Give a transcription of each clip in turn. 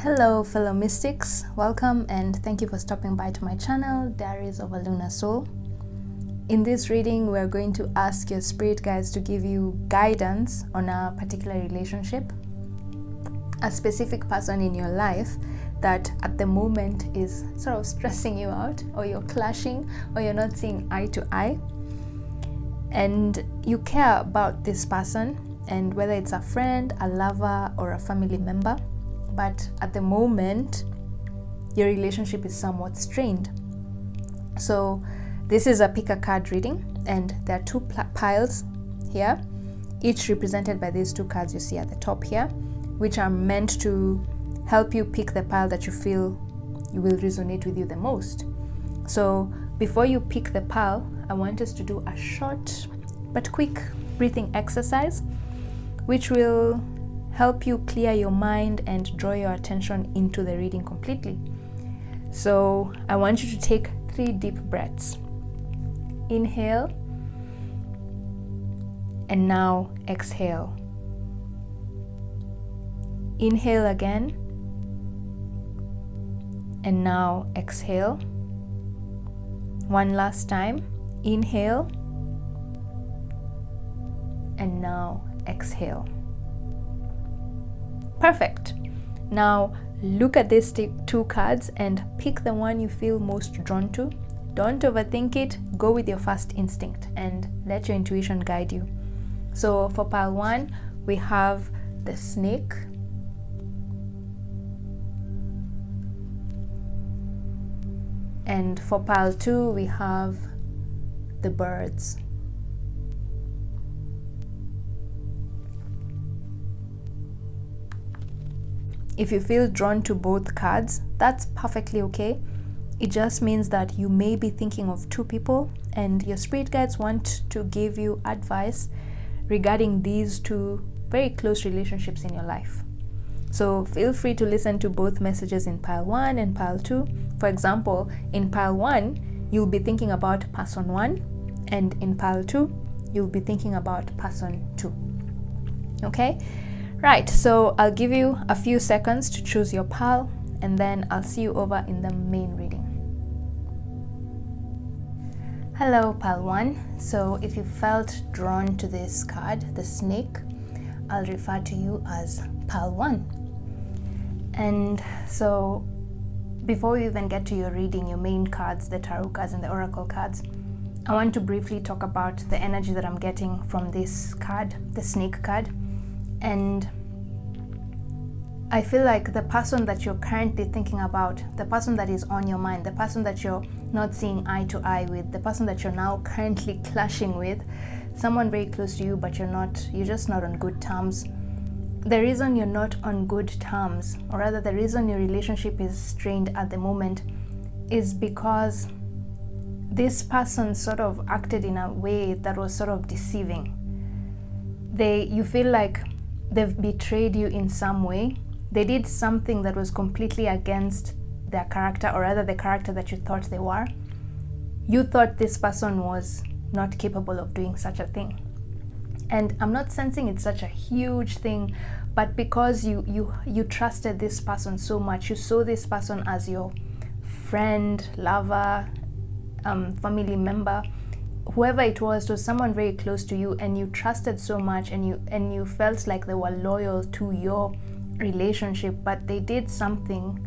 Hello fellow mystics, welcome and thank you for stopping by to my channel, Diaries of a Lunar Soul. In this reading, we're going to ask your spirit guides to give you guidance on a particular relationship, a specific person in your life that at the moment is sort of stressing you out, or you're clashing, or you're not seeing eye to eye. And you care about this person, and whether it's a friend, a lover, or a family member, but at the moment your relationship is somewhat strained. So this is a pick a card reading, and there are two piles here, each represented by these two cards you see at the top here, which are meant to help you pick the pile that you feel you will resonate with you the most. So before you pick the pile, I want us to do a short but quick breathing exercise, which will help you clear your mind and draw your attention into the reading completely. So I want you to take 3 deep breaths. Inhale, and now exhale. Inhale again, and now exhale. One last time. Inhale, and now exhale. Perfect. Now look at these 2 cards and pick the one you feel most drawn to. Don't overthink it. Go with your first instinct and let your intuition guide you. So for pile 1, we have the snake. And for pile 2, we have the birds. If you feel drawn to both cards, that's perfectly okay. It just means that you may be thinking of 2 people, and your spirit guides want to give you advice regarding these 2 very close relationships in your life. So feel free to listen to both messages in pile 1 and pile 2. For example, in pile 1, you'll be thinking about person 1, and in pile 2, you'll be thinking about person 2. Okay? Right, so I'll give you a few seconds to choose your pile, and then I'll see you over in the main reading. Hello, pile 1. So if you felt drawn to this card, the snake, I'll refer to you as pile 1. And so before we even get to your reading, your main cards, the tarot cards and the oracle cards, I want to briefly talk about the energy that I'm getting from this card, the snake card. And I feel like the person that you're currently thinking about, the person that is on your mind, the person that you're not seeing eye to eye with, the person that you're now currently clashing with, someone very close to you, but you're just not on good terms. The reason you're not on good terms, or rather the reason your relationship is strained at the moment, is because this person sort of acted in a way that was sort of deceiving. You feel like they've betrayed you in some way. They did something that was completely against their character, or rather the character that you thought they were. You thought this person was not capable of doing such a thing. And I'm not sensing it's such a huge thing, but because you trusted this person so much, you saw this person as your friend, lover, family member, whoever it was someone very close to you, and you trusted so much, and you felt like they were loyal to your relationship, but they did something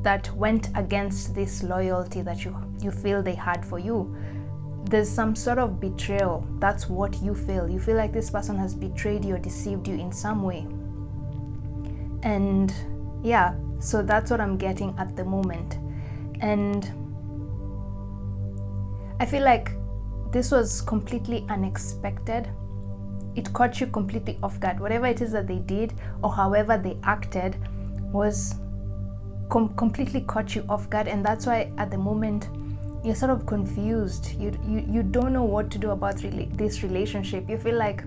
that went against this loyalty that you feel they had for you. There's some sort of betrayal. That's what you feel. You feel like this person has betrayed you or deceived you in some way. And yeah, so that's what I'm getting at the moment. And I feel like this was completely unexpected. It caught you completely off guard. Whatever it is that they did, or however they acted, was completely caught you off guard, and that's why at the moment you're sort of confused. You don't know what to do about this relationship. You feel like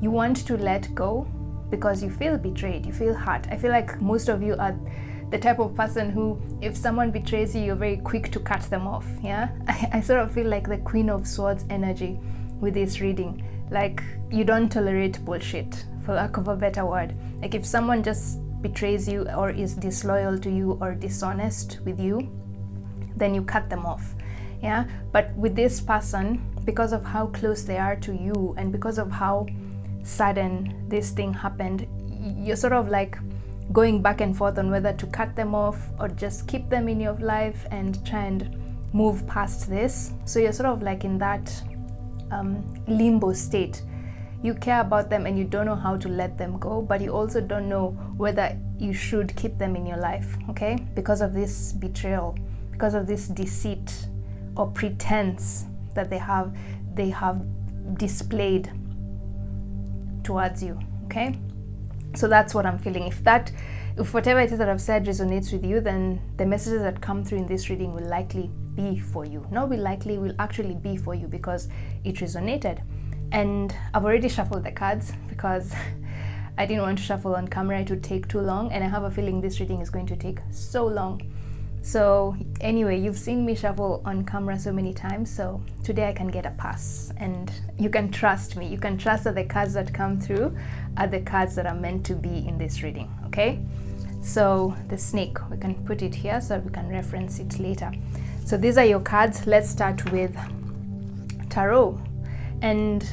you want to let go because you feel betrayed, you feel hurt. I feel like most of you are the type of person who, if someone betrays you, you're very quick to cut them off. Yeah, I sort of feel like the Queen of Swords energy with this reading. Like, you don't tolerate bullshit, for lack of a better word. Like, if someone just betrays you or is disloyal to you or dishonest with you, then you cut them off. Yeah, but with this person, because of how close they are to you and because of how sudden this thing happened, you're sort of like going back and forth on whether to cut them off or just keep them in your life and try and move past this. So you're sort of like in that limbo state. You care about them and you don't know how to let them go, but you also don't know whether you should keep them in your life, okay? Because of this betrayal, because of this deceit or pretense that they have displayed towards you, okay? So that's what I'm feeling. If whatever it is that I've said resonates with you, then the messages that come through in this reading will likely be for you. Not will likely, will actually be for you because it resonated. And I've already shuffled the cards because I didn't want to shuffle on camera. It would take too long, and I have a feeling this reading is going to take so long. So anyway, you've seen me shuffle on camera so many times, so today I can get a pass, and you can trust me. You can trust that the cards that come through are the cards that are meant to be in this reading, okay? So the snake, we can put it here so we can reference it later. So these are your cards. Let's start with tarot. And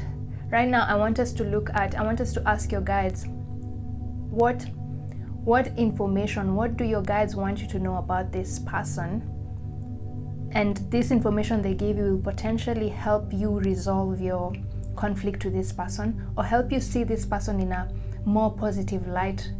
right now I want us to ask your guides, what information, what do your guides want you to know about this person? And this information they gave you will potentially help you resolve your conflict with this person or help you see this person in a more positive light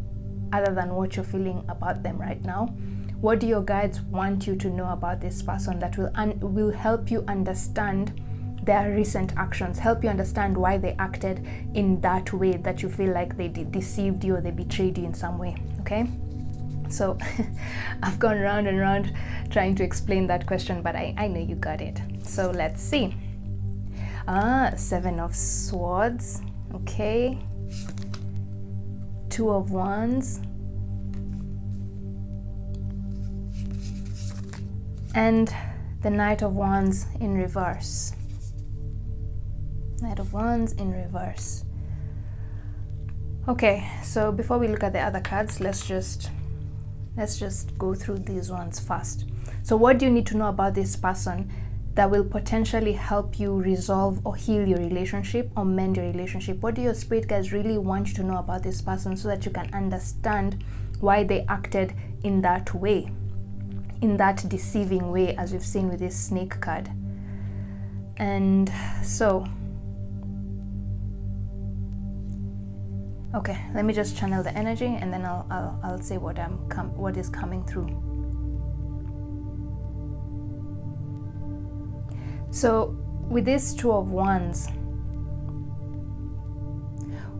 other than what you're feeling about them right now. What do your guides want you to know about this person that will help you understand their recent actions, help you understand why they acted in that way that you feel like they deceived you or they betrayed you in some way, okay? So I've gone round and round trying to explain that question, but I know you got it. So let's see. Seven of Swords, okay. Two of Wands. And the Knight of Wands in reverse. Knight of Wands in reverse. Okay, so before we look at the other cards, let's just go through these ones first. So what do you need to know about this person that will potentially help you resolve or heal your relationship or mend your relationship? What do your spirit guides really want you to know about this person so that you can understand why they acted in that way, in that deceiving way, as we've seen with this snake card? And so okay, let me just channel the energy and then I'll say what is coming through. So with this Two of Wands,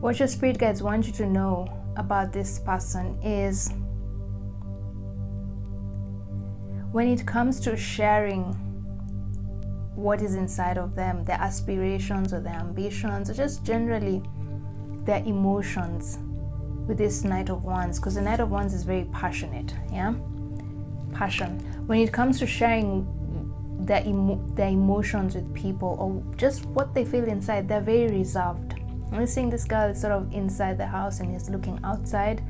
what your spirit guides want you to know about this person is when it comes to sharing what is inside of them, their aspirations or their ambitions, or just generally their emotions with this Knight of Wands, because the Knight of Wands is very passionate, yeah? Passion. When it comes to sharing their emotions with people or just what they feel inside, they're very reserved. I'm seeing this girl is sort of inside the house and is looking outside,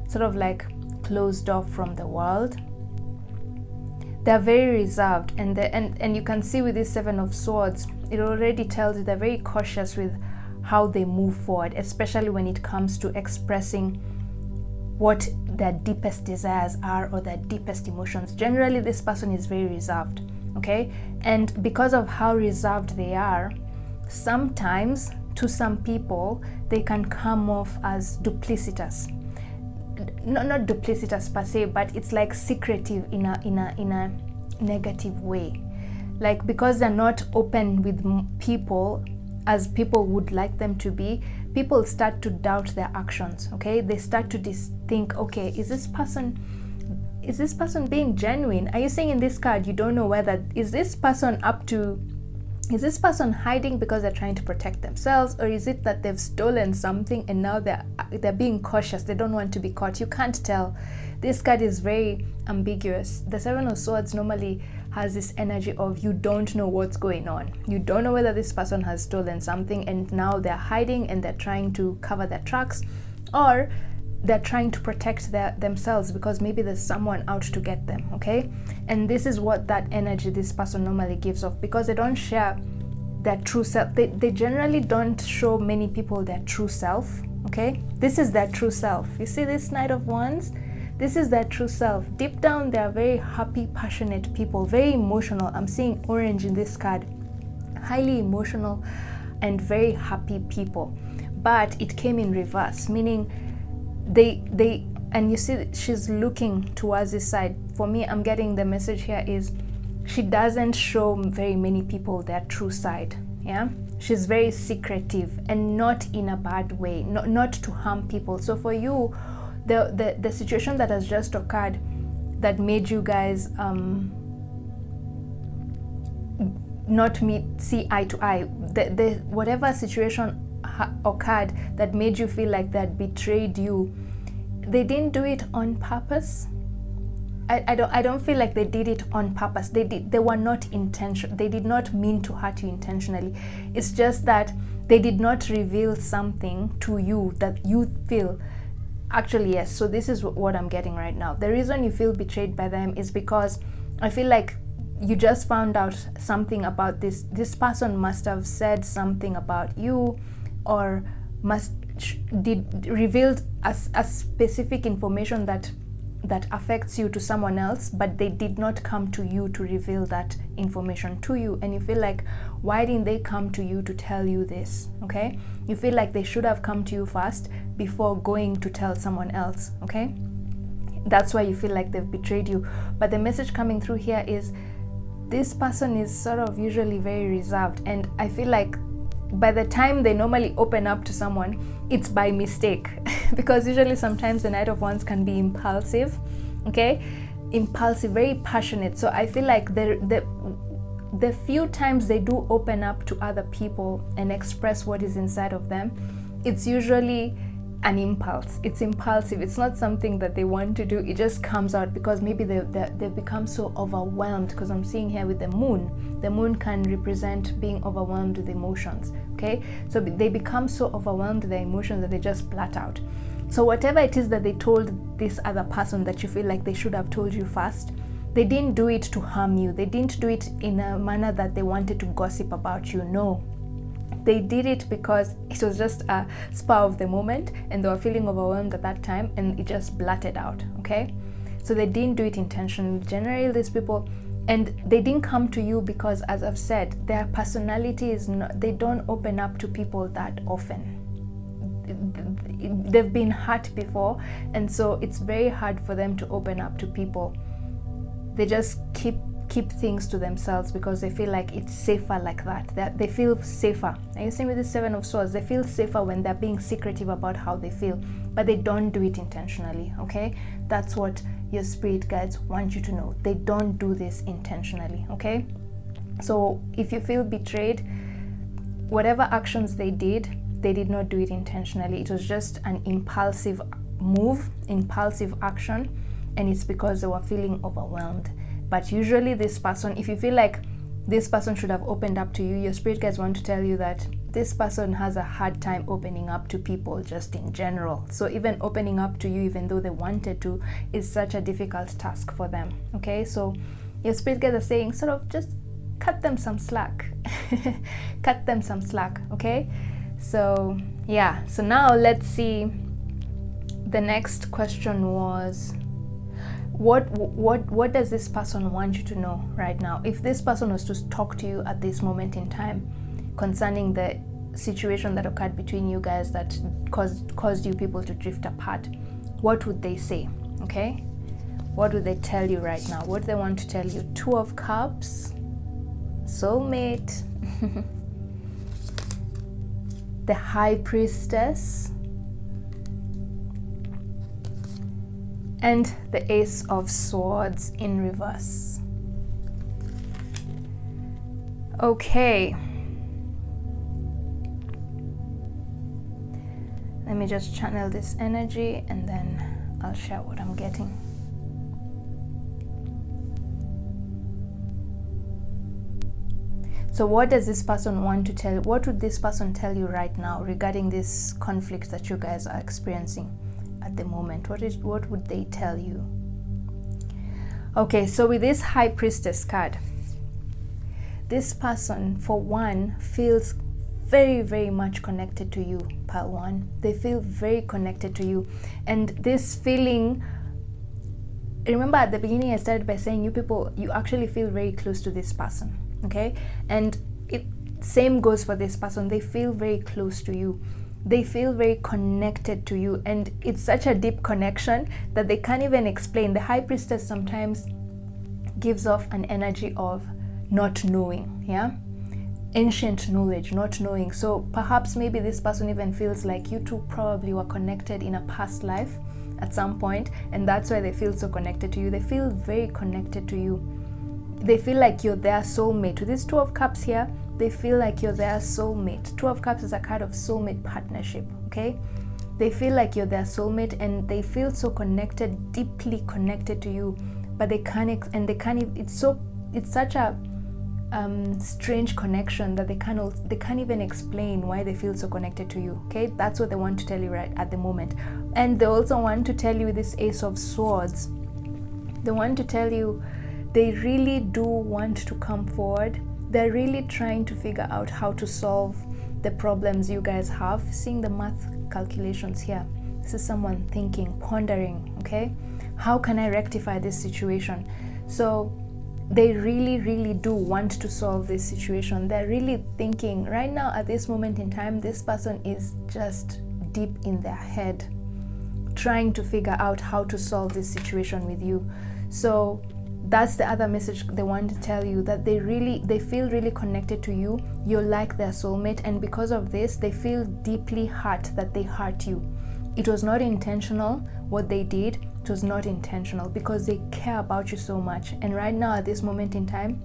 sort of like closed off from the world. They're very reserved, and you can see with this Seven of Swords, it already tells you they're very cautious with how they move forward, especially when it comes to expressing what their deepest desires are or their deepest emotions. Generally, this person is very reserved, okay? And because of how reserved they are, sometimes to some people, they can come off as duplicitous. Not duplicitous per se, but it's like secretive in a negative way. Like, because they're not open with people as people would like them to be, people start to doubt their actions, okay? They start to think, okay, is this person being genuine? Are you saying in this card you don't know whether is this person hiding because they're trying to protect themselves, or is it that they've stolen something and now they're being cautious, they don't want to be caught? You can't tell. This card is very ambiguous. The Seven of Swords normally has this energy of you don't know what's going on. You don't know whether this person has stolen something and now they're hiding and they're trying to cover their tracks, or they're trying to protect themselves because maybe there's someone out to get them, okay? And this is what that energy this person normally gives off, because they don't share their true self. They generally don't show many people their true self, okay? This is their true self. You see this Knight of Wands? This is their true self. Deep down, they are very happy, passionate people, very emotional. I'm seeing orange in this card. Highly emotional and very happy people. But it came in reverse, meaning they and you see she's looking towards this side. For me, I'm getting the message here is she doesn't show very many people their true side. Yeah, she's very secretive, and not in a bad way, not to harm people. So for you, the situation that has just occurred that made you guys not see eye to eye, the whatever situation occurred that made you feel like that betrayed you, they didn't do it on purpose. I don't feel like they did it on purpose. They were not intentional. They did not mean to hurt you intentionally. It's just that they did not reveal something to you that you feel. Actually, yes. So this is what I'm getting right now. The reason you feel betrayed by them is because I feel like you just found out something about this. This person must have said something about you, or revealed a specific information that affects you to someone else, but they did not come to you to reveal that information to you. And you feel like, why didn't they come to you to tell you this? Okay, you feel like they should have come to you first before going to tell someone else. Okay, that's why you feel like they've betrayed you. But the message coming through here is this person is sort of usually very reserved, and I feel like by the time they normally open up to someone, it's by mistake. Because usually sometimes the Knight of Wands can be impulsive, okay? Impulsive, very passionate. So I feel like the few times they do open up to other people and express what is inside of them, it's usually an impulse. It's impulsive. It's not something that they want to do. It just comes out because maybe they've become so overwhelmed, because I'm seeing here with the moon. The moon can represent being overwhelmed with emotions, okay? So they become so overwhelmed with their emotions that they just blurt out. So whatever it is that they told this other person that you feel like they should have told you first, they didn't do it to harm you. They didn't do it in a manner that they wanted to gossip about you. No. They did it because it was just a spur of the moment and they were feeling overwhelmed at that time, and it just blurted out, okay? So they didn't do it intentionally. Generally, these people, and they didn't come to you because, as I've said, their personality is not, they don't open up to people that often. They've been hurt before, and so it's very hard for them to open up to people. They just keep things to themselves because they feel like it's safer like that. They feel safer. And you see with the Seven of Swords, they feel safer when they're being secretive about how they feel, but they don't do it intentionally, okay? That's what your spirit guides want you to know. They don't do this intentionally, okay? So if you feel betrayed, whatever actions they did not do it intentionally. It was just an impulsive move, impulsive action, and it's because they were feeling overwhelmed. But usually this person, if you feel like this person should have opened up to you, your spirit guides want to tell you that this person has a hard time opening up to people just in general. So even opening up to you, even though they wanted to, is such a difficult task for them, okay? So your spirit guides are saying sort of just cut them some slack. Cut them some slack, okay? So yeah, so now let's see. The next question was, what does this person want you to know right now? If this person was to talk to you at this moment in time concerning the situation that occurred between you guys that caused you people to drift apart, what would they say? Okay, what would they tell you right now? What do they want to tell you? Two of Cups, soulmate, the High Priestess, and the Ace of Swords in reverse. Okay. Let me just channel this energy and then I'll share what I'm getting. So what does this person want to tell? What would this person tell you right now regarding this conflict that you guys are experiencing? at the moment? What would they tell you? Okay, so with this High Priestess card, this person, for one, feels very, very much connected to you, pile one. They feel very connected to you. And this feeling, remember at the beginning I started by saying you actually feel very close to this person, okay? And same goes for this person. They feel very close to you. They feel very connected to you, and it's such a deep connection that they can't even explain. The High Priestess sometimes gives off an energy of not knowing, yeah? Ancient knowledge, not knowing. So perhaps maybe this person even feels like you two probably were connected in a past life at some point, and that's why they feel so connected to you. They feel very connected to you. They feel like you're their soulmate. With this Two of Cups here, they feel like you're their soulmate. Two of Cups is a card of soulmate partnership, okay? They feel like you're their soulmate, and they feel so connected, deeply connected to you, but it's such a strange connection that they can't even explain why they feel so connected to you, okay? That's what they want to tell you right at the moment. And they also want to tell you this Ace of Swords. They want to tell you they really do want to come forward. They're really trying to figure out how to solve the problems you guys have. Seeing the math calculations here, this is someone thinking, pondering, okay? How can I rectify this situation? So they really, really do want to solve this situation. They're really thinking right now at this moment in time, this person is just deep in their head trying to figure out how to solve this situation with you. So that's the other message they want to tell you, that they feel really connected to you. You're like their soulmate, and because of this, they feel deeply hurt that they hurt you. It was not intentional what they did. It was not intentional because they care about you so much. And right now at this moment in time,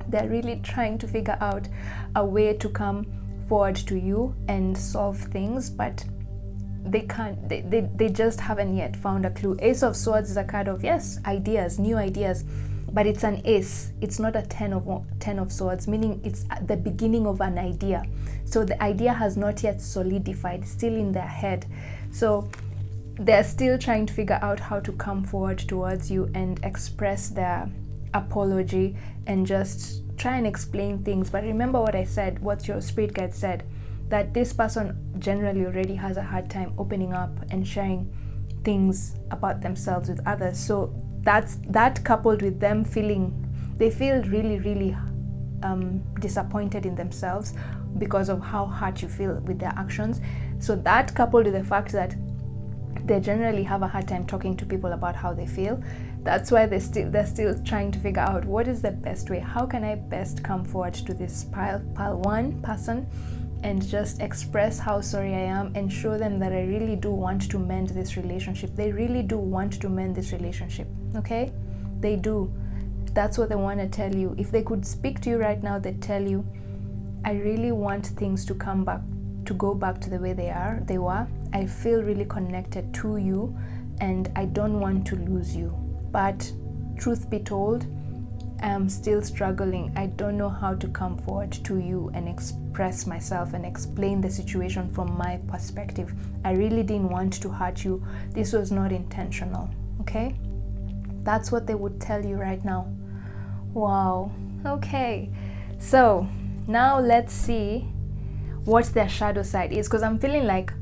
they're really trying to figure out a way to come forward to you and solve things, but they can't. They just haven't yet found a clue. Ace of Swords is a card of, yes, ideas, new ideas, but it's an ace. It's not a 10 of Swords, meaning it's at the beginning of an idea. So the idea has not yet solidified, still in their head. So they're still trying to figure out how to come forward towards you and express their apology and just try and explain things. But remember what I said, what your spirit guide said, that this person generally already has a hard time opening up and sharing things about themselves with others. So that coupled with them they feel really, really disappointed in themselves because of how hurt you feel with their actions. So that coupled with the fact that they generally have a hard time talking to people about how they feel, that's why they're still trying to figure out what is the best way. How can I best come forward to this pile one person and just express how sorry I am and show them that I really do want to mend this relationship. They really do want to mend this relationship, okay? They do. That's what they want to tell you. If they could speak to you right now, they'd tell you, I really want things to go back to the way they were. I feel really connected to you and I don't want to lose you. But truth be told, I'm still struggling. I don't know how to come forward to you and express myself and explain the situation from my perspective. I really didn't want to hurt you. This was not intentional, okay? That's what they would tell you right now. Wow, okay. So now let's see what their shadow side is, because I'm feeling like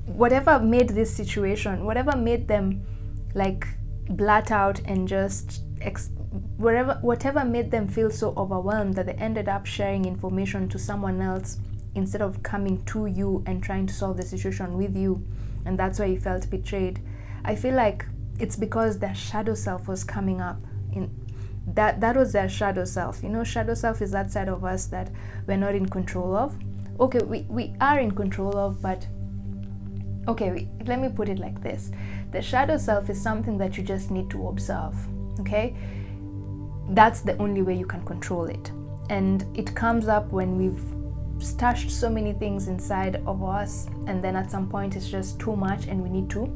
whatever made this situation, whatever made them like blurt out and just whatever made them feel so overwhelmed that they ended up sharing information to someone else instead of coming to you and trying to solve the situation with you, and that's why you felt betrayed. I feel like it's because their shadow self was coming up. That was their shadow self. You know, shadow self is that side of us that we're not in control of. Okay, we are in control of, but okay, let me put it like this. The shadow self is something that you just need to observe, okay? That's the only way you can control it. And it comes up when we've stashed so many things inside of us, and then at some point it's just too much and we need to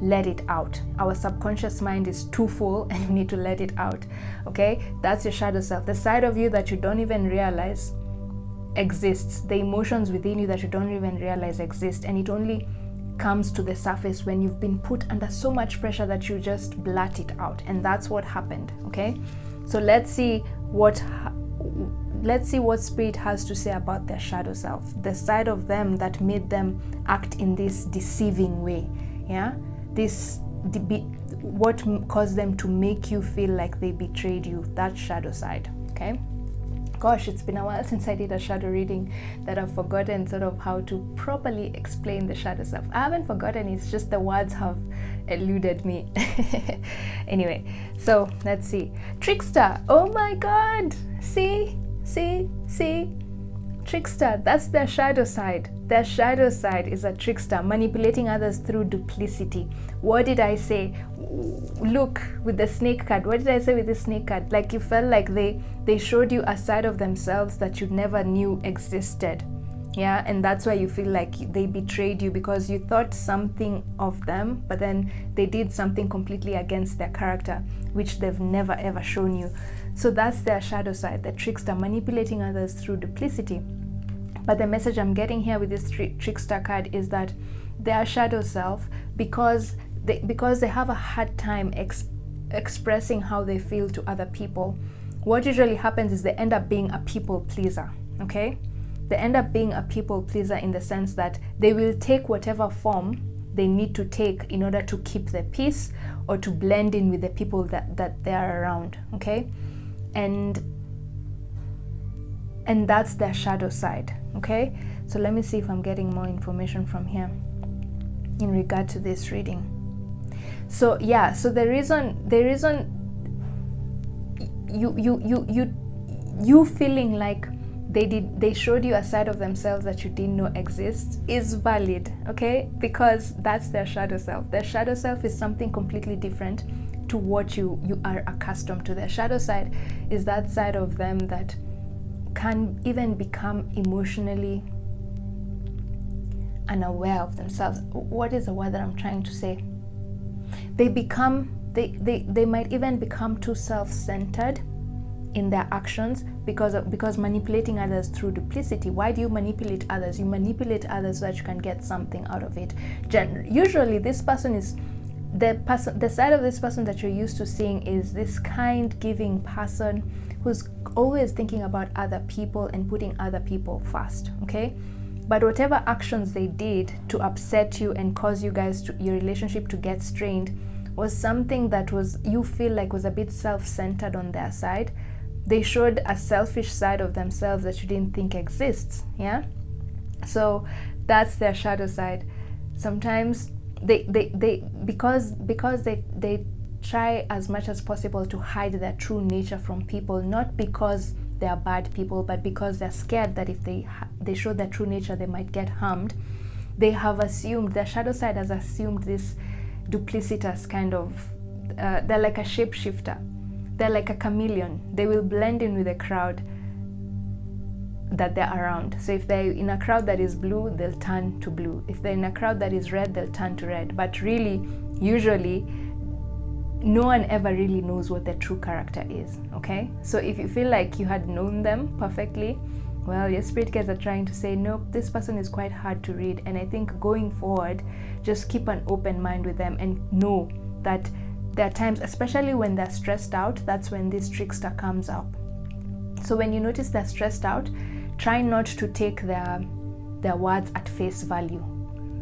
let it out. Our subconscious mind is too full and you need to let it out, okay? That's your shadow self, the side of you that you don't even realize exists, the emotions within you that you don't even realize exist, and it only comes to the surface when you've been put under so much pressure that you just blurt it out. And that's what happened. Okay, so let's see what spirit has to say about their shadow self, the side of them that made them act in this deceiving way. Yeah, what caused them to make you feel like they betrayed you, that shadow side. Okay, gosh, it's been a while since I did a shadow reading that I've forgotten sort of how to properly explain the shadow self. I haven't forgotten, it's just the words have eluded me. Anyway, so let's see. Trickster, oh my god, see, trickster, that's their shadow side. Their shadow side is a trickster, manipulating others through duplicity. What did I say? Look, with the snake card, what did I say with the snake card? Like, you felt like they showed you a side of themselves that you never knew existed. Yeah, and that's why you feel like they betrayed you, because you thought something of them, but then they did something completely against their character, which they've never ever shown you. So that's their shadow side, the trickster, manipulating others through duplicity. But the message I'm getting here with this trickster card is that their shadow self, because they have a hard time expressing how they feel to other people, what usually happens is they end up being a people pleaser. Okay, they end up being a people pleaser in the sense that they will take whatever form they need to take in order to keep the peace or to blend in with the people that they are around. Okay, and that's their shadow side. Okay, so let me see if I'm getting more information from here in regard to this reading. So yeah, so the reason you feeling like they showed you a side of themselves that you didn't know exists is valid. Okay, because that's their shadow self. Their shadow self is something completely different to what you are accustomed to. Their shadow side is that side of them that can even become emotionally unaware of themselves. What is the word that I'm trying to say? They might even become too self-centered in their actions because manipulating others through duplicity. Why do you manipulate others? You manipulate others so that you can get something out of it. Usually this person is the side of this person that you're used to seeing is this kind, giving person who's always thinking about other people and putting other people first. Okay, but whatever actions they did to upset you and cause your relationship to get strained was something that you feel like was a bit self-centered on their side. They showed a selfish side of themselves that you didn't think exists. Yeah, so that's their shadow side. Sometimes because they try as much as possible to hide their true nature from people, not because they are bad people, but because they're scared that if they show their true nature, they might get harmed. They have assumed, their shadow side has assumed this duplicitous kind of, they're like a shapeshifter. They're like a chameleon. They will blend in with the crowd that they're around. So if they're in a crowd that is blue, they'll turn to blue. If they're in a crowd that is red, they'll turn to red. But really, usually, no one ever really knows what their true character is. Okay, so if you feel like you had known them perfectly, well, your spirit guides are trying to say, nope, this person is quite hard to read. And I think going forward, just keep an open mind with them and know that there are times, especially when they're stressed out, that's when this trickster comes up. So when you notice they're stressed out, try not to take their words at face value.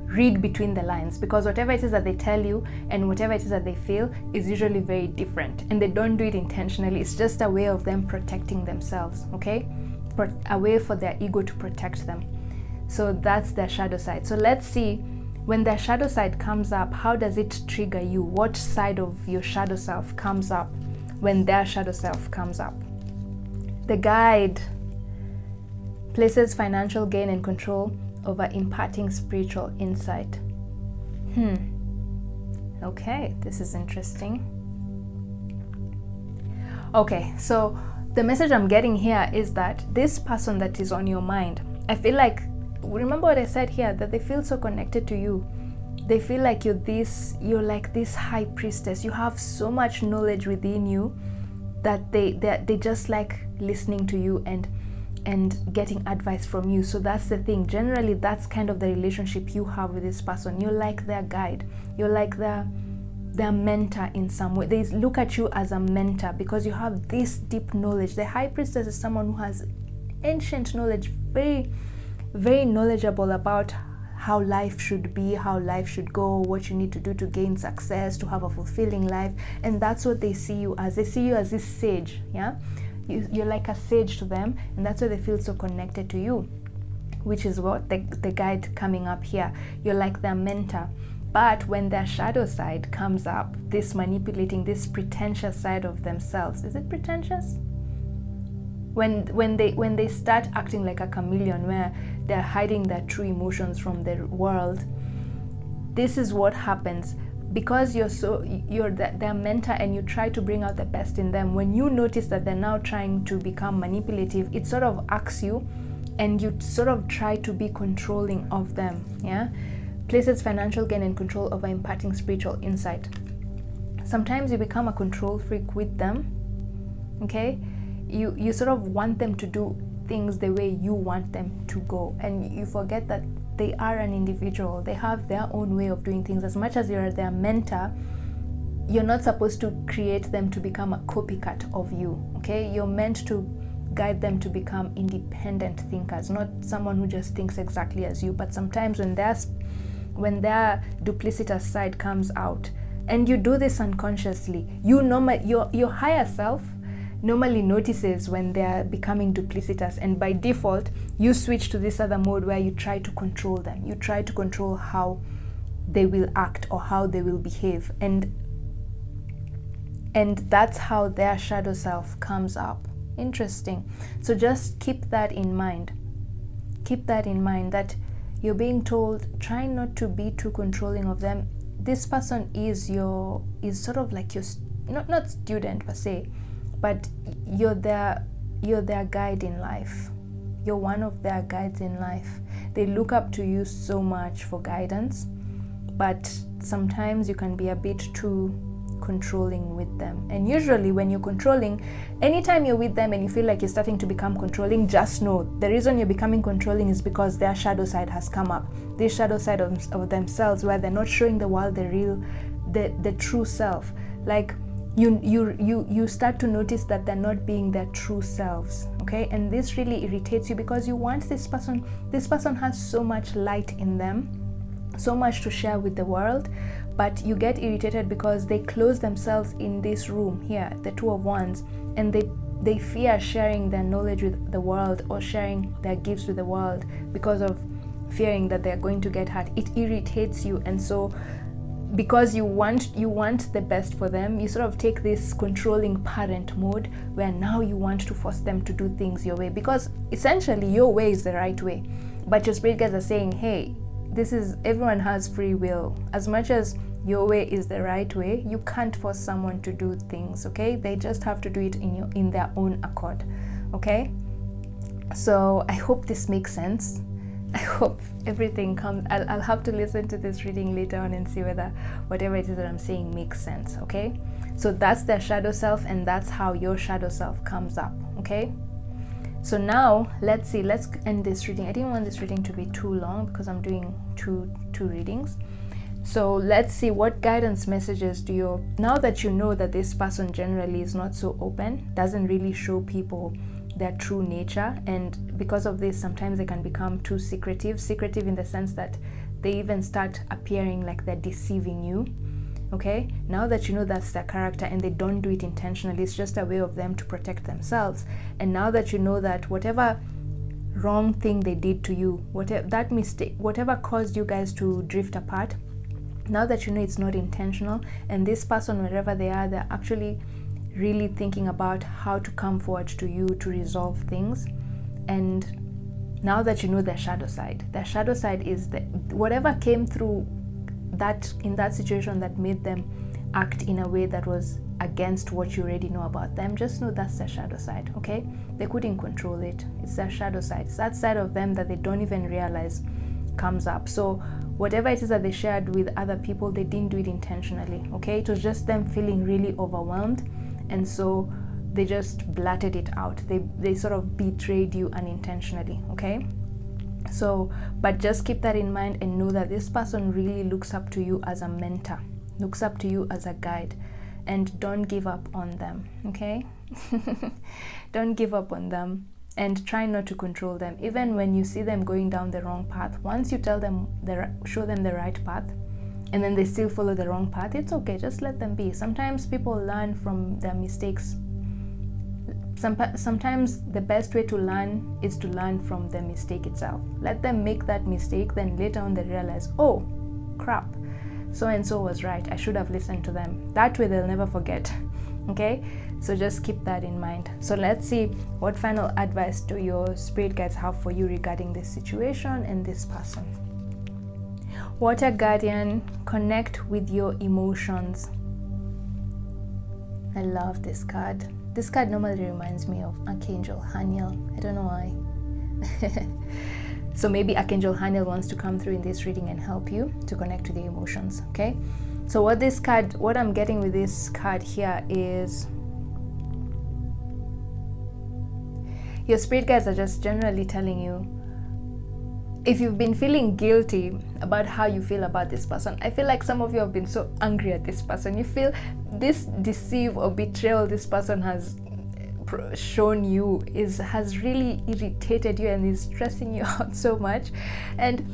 Read between the lines, because whatever it is that they tell you and whatever it is that they feel is usually very different, and they don't do it intentionally. It's just a way of them protecting themselves. Okay, a way for their ego to protect them. So that's their shadow side. So let's see, when their shadow side comes up, how does it trigger you? What side of your shadow self comes up when their shadow self comes up? The guide places financial gain and control over imparting spiritual insight. Okay, this is interesting. Okay, so the message I'm getting here is that this person that is on your mind, I feel like, remember what I said here, that they feel so connected to you. They feel like you're like this high priestess. You have so much knowledge within you that they just like listening to you, and and getting advice from you. So that's the thing. Generally, that's kind of the relationship you have with this person. You're like their guide. You're like their mentor in some way. They look at you as a mentor because you have this deep knowledge. The High Priestess is someone who has ancient knowledge, very, very knowledgeable about how life should be, how life should go, what you need to do to gain success, to have a fulfilling life. And that's what they see you as. They see you as this sage, yeah? You're like a sage to them, and that's why they feel so connected to you, which is what the guide coming up here. You're like their mentor. But when their shadow side comes up, this manipulating, this pretentious side of themselves, is it pretentious? When they start acting like a chameleon, where they're hiding their true emotions from the world, this is what happens. Because you're their mentor and you try to bring out the best in them, when you notice that they're now trying to become manipulative, it sort of asks you, and you sort of try to be controlling of them, yeah? Places financial gain and control over imparting spiritual insight. Sometimes you become a control freak with them, okay? You sort of want them to do things the way you want them to go, and you forget that they are an individual. They have their own way of doing things. As much as you're their mentor, you're not supposed to create them to become a copycat of you, okay? You're meant to guide them to become independent thinkers, not someone who just thinks exactly as you. But sometimes when their duplicitous side comes out, and you do this unconsciously, your higher self normally notices when they're becoming duplicitous, and by default you switch to this other mode where you try to control them. You try to control how they will act or how they will behave, and that's how their shadow self comes up. Interesting. So just keep that in mind. Keep that in mind, that you're being told, try not to be too controlling of them. This person is sort of like your not student per se, but you're their guide in life. You're one of their guides in life. They look up to you so much for guidance, but sometimes you can be a bit too controlling with them. And usually when you're controlling, anytime you're with them and you feel like you're starting to become controlling, just know the reason you're becoming controlling is because their shadow side has come up. This shadow side of themselves, where they're not showing the world the true self. Like you start to notice that they're not being their true selves, okay? And this really irritates you because you want this person has so much light in them, so much to share with the world, but you get irritated because they close themselves in this room here, the Two of Wands, and they fear sharing their knowledge with the world or sharing their gifts with the world because of fearing that they're going to get hurt. It irritates you, and so because you want the best for them, you sort of take this controlling parent mode where now you want to force them to do things your way, because essentially your way is the right way, but your spirit guides are saying, hey, everyone has free will. As much as your way is the right way, you can't force someone to do things, okay? They just have to do it in their own accord, okay? So I hope this makes sense. I hope everything comes. I'll have to listen to this reading later on and see whether whatever it is that I'm saying makes sense, okay? So that's their shadow self, and that's how your shadow self comes up, okay? So now let's end this reading. I didn't want this reading to be too long because I'm doing two readings. So let's see, what guidance messages do you, now that you know that this person generally is not so open, doesn't really show people their true nature, and because of this sometimes they can become too secretive in the sense that they even start appearing like they're deceiving you, okay? Now that you know that's their character and they don't do it intentionally, it's just a way of them to protect themselves. And now that you know that whatever wrong thing they did to you, whatever that mistake, whatever caused you guys to drift apart, now that you know it's not intentional, and this person, wherever they are, they're actually really thinking about how to come forward to you to resolve things. And now that you know their shadow side is whatever came through that in that situation that made them act in a way that was against what you already know about them, just know that's their shadow side, okay? They couldn't control it. It's their shadow side. It's that side of them that they don't even realize comes up. So whatever it is that they shared with other people, they didn't do it intentionally, okay? It was just them feeling really overwhelmed. And so they just blatted it out. They sort of betrayed you unintentionally, okay? So, but just keep that in mind and know that this person really looks up to you as a mentor, looks up to you as a guide, and don't give up on them, okay? Don't give up on them, and try not to control them. Even when you see them going down the wrong path, once you tell them, show them the right path, and then they still follow the wrong path, it's okay, just let them be. Sometimes people learn from their mistakes. Sometimes the best way to learn is to learn from the mistake itself. Let them make that mistake, then later on they realize, oh crap, so and so was right, I should have listened to them. That way they'll never forget, okay? So just keep that in mind. So let's see what final advice do your spirit guides have for you regarding this situation and this person. Water guardian, connect with your emotions. I love this card. This card normally reminds me of Archangel Haniel. I don't know why. So maybe Archangel Haniel wants to come through in this reading and help you to connect to the emotions, okay? So what I'm getting with this card here is your spirit guides are just generally telling you, if you've been feeling guilty about how you feel about this person, I feel like some of you have been so angry at this person. You feel this deceive or betrayal this person has shown you has really irritated you and is stressing you out so much. And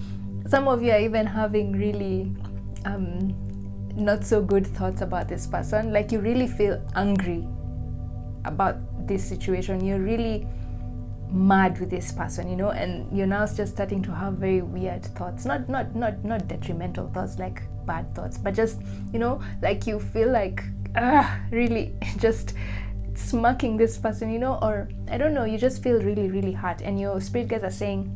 some of you are even having really not so good thoughts about this person. Like you really feel angry about this situation. You're really mad with this person, and you're now just starting to have very weird thoughts, not detrimental thoughts like bad thoughts, but just like you feel like really just smirking this person, or I don't know, you just feel really, really hurt, and your spirit guides are saying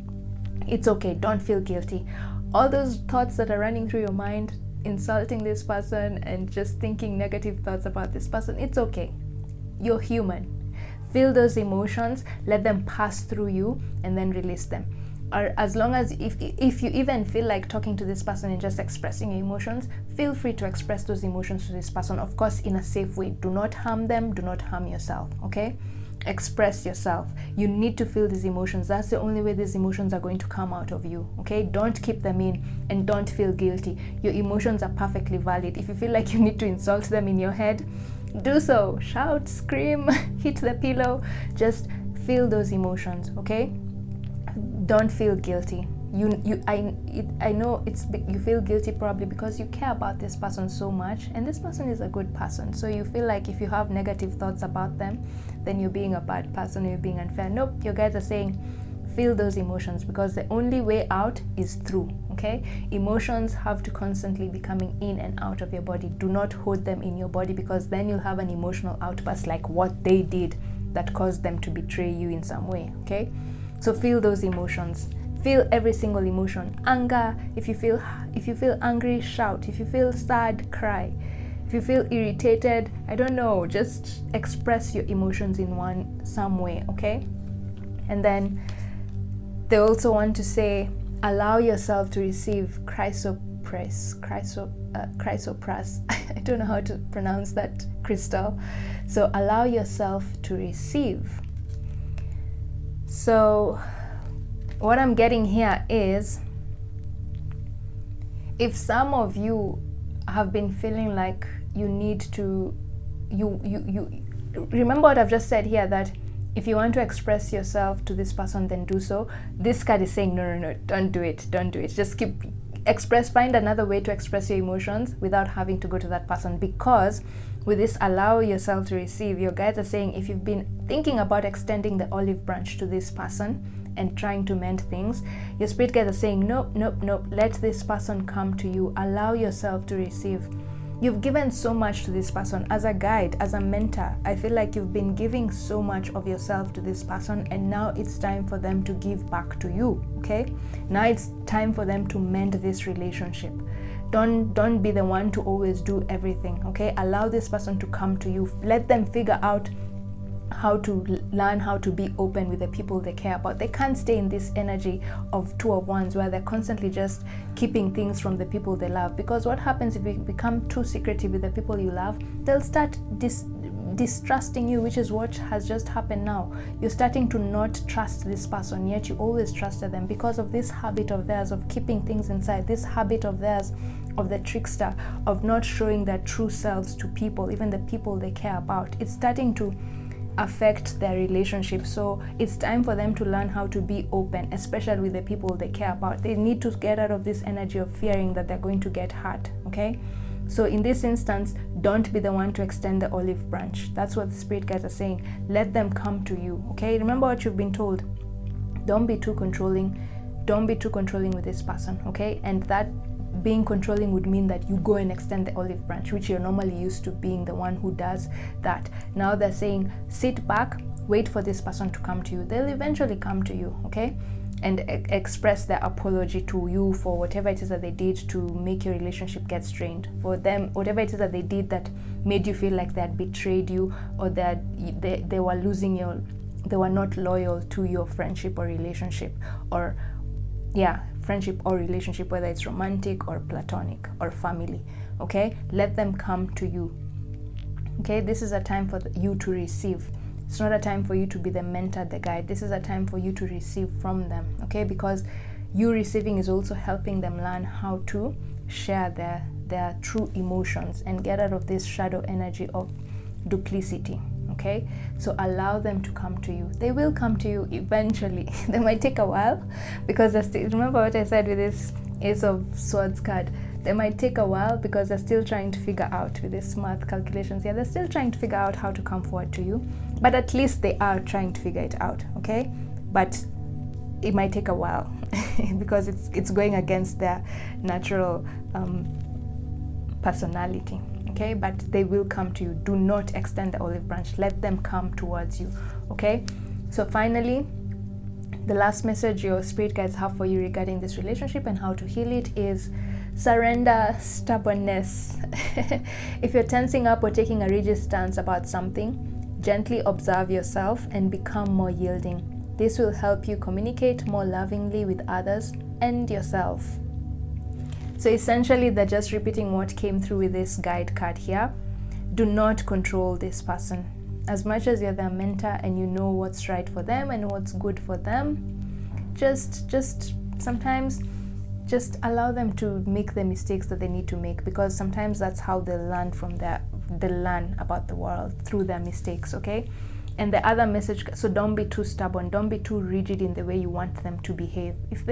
it's okay, don't feel guilty. All those thoughts that are running through your mind, insulting this person and just thinking negative thoughts about this person, it's okay, you're human. Feel those emotions, let them pass through you, and then release them. Or as long as if you even feel like talking to this person and just expressing your emotions, feel free to express those emotions to this person, of course in a safe way. Do not harm them, do not harm yourself, okay? Express yourself. You need to feel these emotions. That's the only way these emotions are going to come out of you, okay? Don't keep them in, and don't feel guilty. Your emotions are perfectly valid. If you feel like you need to insult them in your head, do so. Shout, scream, hit the pillow. Just feel those emotions, okay? Don't feel guilty. I know you feel guilty probably because you care about this person so much, and this person is a good person. So you feel like if you have negative thoughts about them, then you're being a bad person, or you're being unfair. Nope, your guides are saying feel those emotions, because the only way out is through, okay? Emotions have to constantly be coming in and out of your body. Do not hold them in your body, because then you'll have an emotional outburst like what they did that caused them to betray you in some way, okay? So feel those emotions. Feel every single emotion. Anger, if you feel angry, shout. If you feel sad, cry. If you feel irritated, I don't know, just express your emotions in some way, okay? And then they also want to say, allow yourself to receive chrysopras. I don't know how to pronounce that, Crystal. So allow yourself to receive. So what I'm getting here is, if some of you have been feeling like you need to, you remember what I've just said here, that if you want to express yourself to this person, then do so. This card is saying, no, don't do it. Just find another way to express your emotions without having to go to that person. Because with this allow yourself to receive, your guides are saying, if you've been thinking about extending the olive branch to this person and trying to mend things, your spirit guides are saying, nope, let this person come to you. Allow yourself to receive. You've given so much to this person as a guide, as a mentor. I feel like you've been giving so much of yourself to this person, and now it's time for them to give back to you, okay? Now it's time for them to mend this relationship. Don't be the one to always do everything, okay? Allow this person to come to you. Let them figure out how to learn how to be open with the people they care about. They can't stay in this energy of two of wands where they're constantly just keeping things from the people they love, because what happens if you become too secretive with the people you love, they'll start distrusting you, which is what has just happened now. You're starting to not trust this person, yet you always trusted them because of this habit of theirs of keeping things inside, this habit of theirs of the trickster, of not showing their true selves to people, even the people they care about. It's starting to affect their relationship. So it's time for them to learn how to be open, especially with the people they care about. They need to get out of this energy of fearing that they're going to get hurt. Okay, so in this instance, don't be the one to extend the olive branch. That's what the spirit guides are saying. Let them come to you. Okay, remember what you've been told. Don't be too controlling. Don't be too controlling with this person. Okay, and that being controlling would mean that you go and extend the olive branch, which you're normally used to being the one who does that. Now they're saying, sit back, wait for this person to come to you. They'll eventually come to you, okay? And express their apology to you for whatever it is that they did to make your relationship get strained. For them, whatever it is that they did that made you feel like they had betrayed you, or that they were losing your, they were not loyal to your friendship or relationship, or friendship or relationship, whether it's romantic or platonic or family. Okay, let them come to you. Okay, this is a time for you to receive. It's not a time for you to be the mentor, the guide. This is a time for you to receive from them. Okay, because you receiving is also helping them learn how to share their true emotions and get out of this shadow energy of duplicity. Okay, so allow them to come to you. They will come to you eventually. They might take a while, because remember what I said with this Ace of Swords card. They might take a while because they're still trying to figure out with these math calculations here. They're still trying to figure out how to come forward to you, but at least they are trying to figure it out. Okay, but it might take a while because it's going against their natural personality. Okay, but they will come to you. Do not extend the olive branch. Let them come towards you. Okay, so finally, the last message your spirit guides have for you regarding this relationship and how to heal it is surrender stubbornness. If you're tensing up or taking a rigid stance about something, gently observe yourself and become more yielding. This will help you communicate more lovingly with others and yourself. So essentially, they're just repeating what came through with this guide card here. Do not control this person. As much as you're their mentor and you know what's right for them and what's good for them, just sometimes just allow them to make the mistakes that they need to make, because sometimes that's how they learn they learn about the world, through their mistakes. Okay, and the other message, so don't be too stubborn, don't be too rigid in the way you want them to behave. If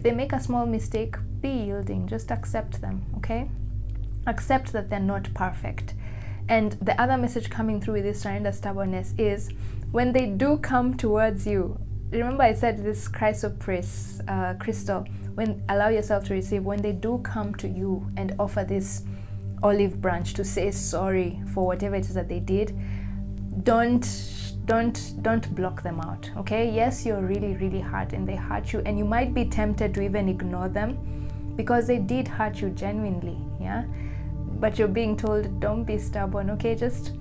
they make a small mistake, be yielding, just accept them. Okay, accept that they're not perfect. And the other message coming through with this surrender stubbornness is when they do come towards you. Remember I said this chrysoprase crystal, when allow yourself to receive, when they do come to you and offer this olive branch to say sorry for whatever it is that they did, don't block them out. Okay, yes, you're really hurt and they hurt you, and you might be tempted to even ignore them because they did hurt you genuinely, yeah, but you're being told don't be stubborn. Okay, just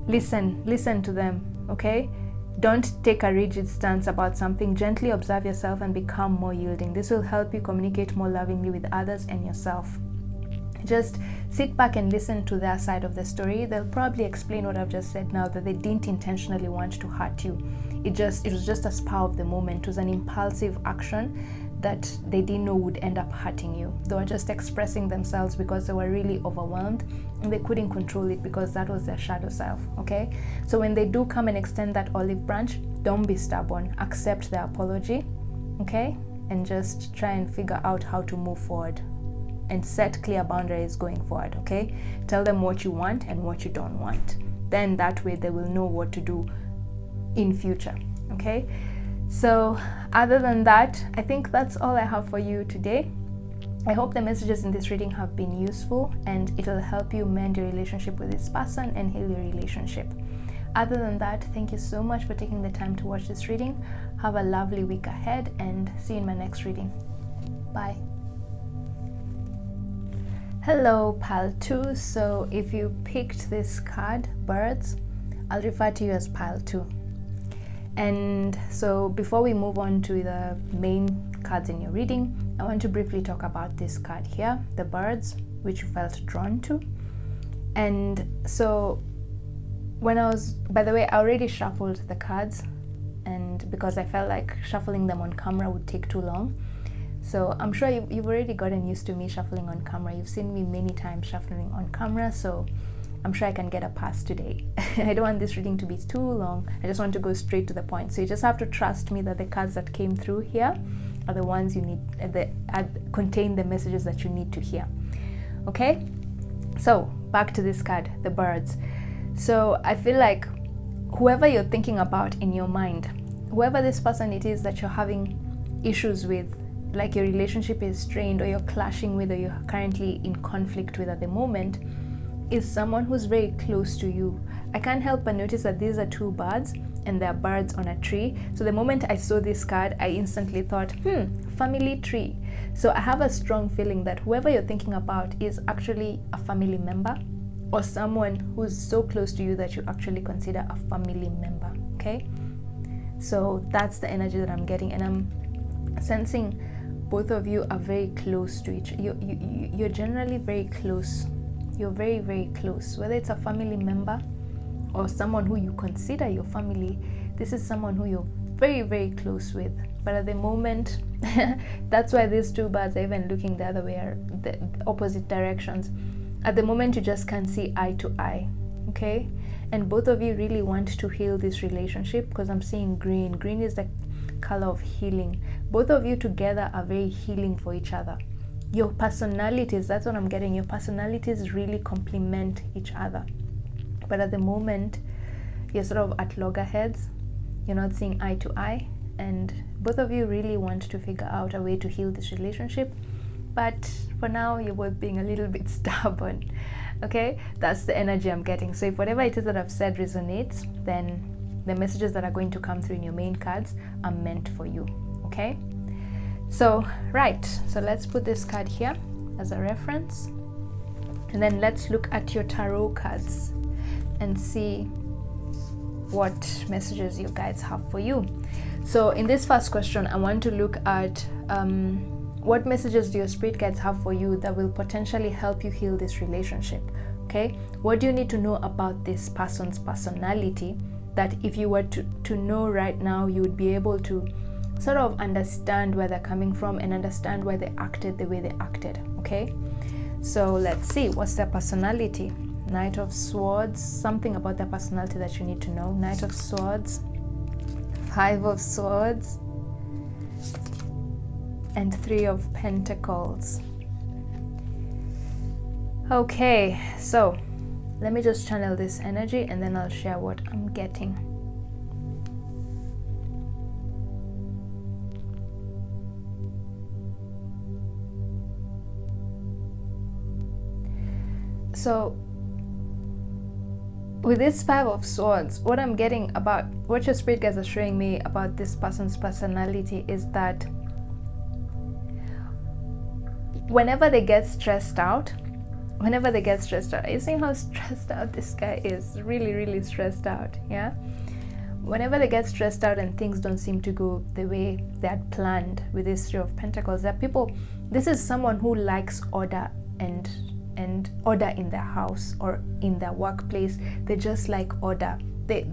listen to them. Okay, don't take a rigid stance about something. Gently observe yourself and become more yielding. This will help you communicate more lovingly with others and yourself. Just sit back and listen to their side of the story. They'll probably explain what I've just said now, that they didn't intentionally want to hurt you. It was just a spur of the moment. It was an impulsive action that they didn't know would end up hurting you. They were just expressing themselves because they were really overwhelmed and they couldn't control it because that was their shadow self. Okay, so when they do come and extend that olive branch, don't be stubborn. Accept their apology, okay, and just try and figure out how to move forward and set clear boundaries going forward. Okay, tell them what you want and what you don't want. Then that way they will know what to do in future. Okay, so other than that, I think that's all I have for you today. I hope the messages in this reading have been useful and it'll help you mend your relationship with this person and heal your relationship. Other than that, thank you so much for taking the time to watch this reading. Have a lovely week ahead and see you in my next reading. Bye. Hello, Pile 2. So if you picked this card, Birds, I'll refer to you as Pile 2. And so before we move on to the main cards in your reading, I want to briefly talk about this card here, the Birds, which you felt drawn to. And so by the way, I already shuffled the cards, and because I felt like shuffling them on camera would take too long. So I'm sure you've already gotten used to me shuffling on camera. You've seen me many times shuffling on camera, so I'm sure I can get a pass today. I don't want this reading to be too long. I just want to go straight to the point. So you just have to trust me that the cards that came through here are the ones you need, that contain the messages that you need to hear. Okay? So back to this card, the birds. So I feel like whoever you're thinking about in your mind, whoever this person it is that you're having issues with, like your relationship is strained, or you're clashing with, or you're currently in conflict with at the moment, is someone who's very close to you. I can't help but notice that these are two birds, and they're birds on a tree. So the moment I saw this card, I instantly thought, family tree. So I have a strong feeling that whoever you're thinking about is actually a family member, or someone who's so close to you that you actually consider a family member. Okay? So that's the energy that I'm getting, and I'm sensing both of you are very close to each other. You're generally very close. You're very, very close. Whether it's a family member or someone who you consider your family, this is someone who you're very, very close with. But at the moment, that's why these two birds are even looking the other way, or the opposite directions. At the moment, you just can't see eye to eye, okay? And both of you really want to heal this relationship, because I'm seeing green. Green is the color of healing. Both of you together are very healing for each other. Your personalities, that's what I'm getting, your personalities really complement each other. But at the moment, you're sort of at loggerheads. You're not seeing eye to eye. And both of you really want to figure out a way to heal this relationship. But for now, you're both being a little bit stubborn. Okay? That's the energy I'm getting. So if whatever it is that I've said resonates, then the messages that are going to come through in your main cards are meant for you. Okay? So, right, so let's put this card here as a reference, and then let's look at your tarot cards and see what messages you guys have for you. So in this first question, I want to look at what messages do your spirit guides have for you that will potentially help you heal this relationship. Okay, what do you need to know about this person's personality that if you were to know right now, you would be able to sort of understand where they're coming from and understand why they acted the way they acted. Okay, so let's see, what's their personality? Knight of Swords, something about their personality that you need to know. Knight of Swords, Five of Swords, and Three of Pentacles. Okay, so let me just channel this energy and then I'll share what I'm getting. So with this Five of Swords, what I'm getting about what your spirit guides are showing me about this person's personality is that whenever they get stressed out, are you seeing how stressed out this guy is? Really, really stressed out, yeah? Whenever they get stressed out and things don't seem to go the way they had planned with this Three of Pentacles, there are people, this is someone who likes order and order in their house or in their workplace. They just like order. They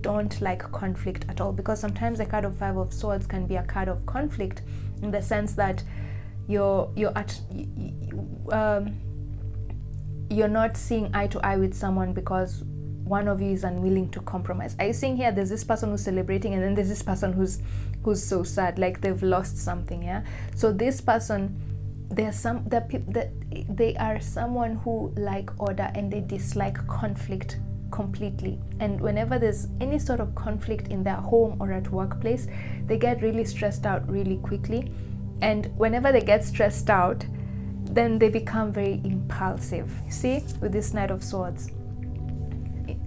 don't like conflict at all, because sometimes the card of Five of Swords can be a card of conflict in the sense that you're not seeing eye to eye with someone because one of you is unwilling to compromise. Are you seeing here there's this person who's celebrating and then there's this person who's so sad, like they've lost something, yeah? So this person, they are someone who like order and they dislike conflict completely. And whenever there's any sort of conflict in their home or at workplace, they get really stressed out really quickly. And whenever they get stressed out, then they become very impulsive. You see, with this Knight of Swords,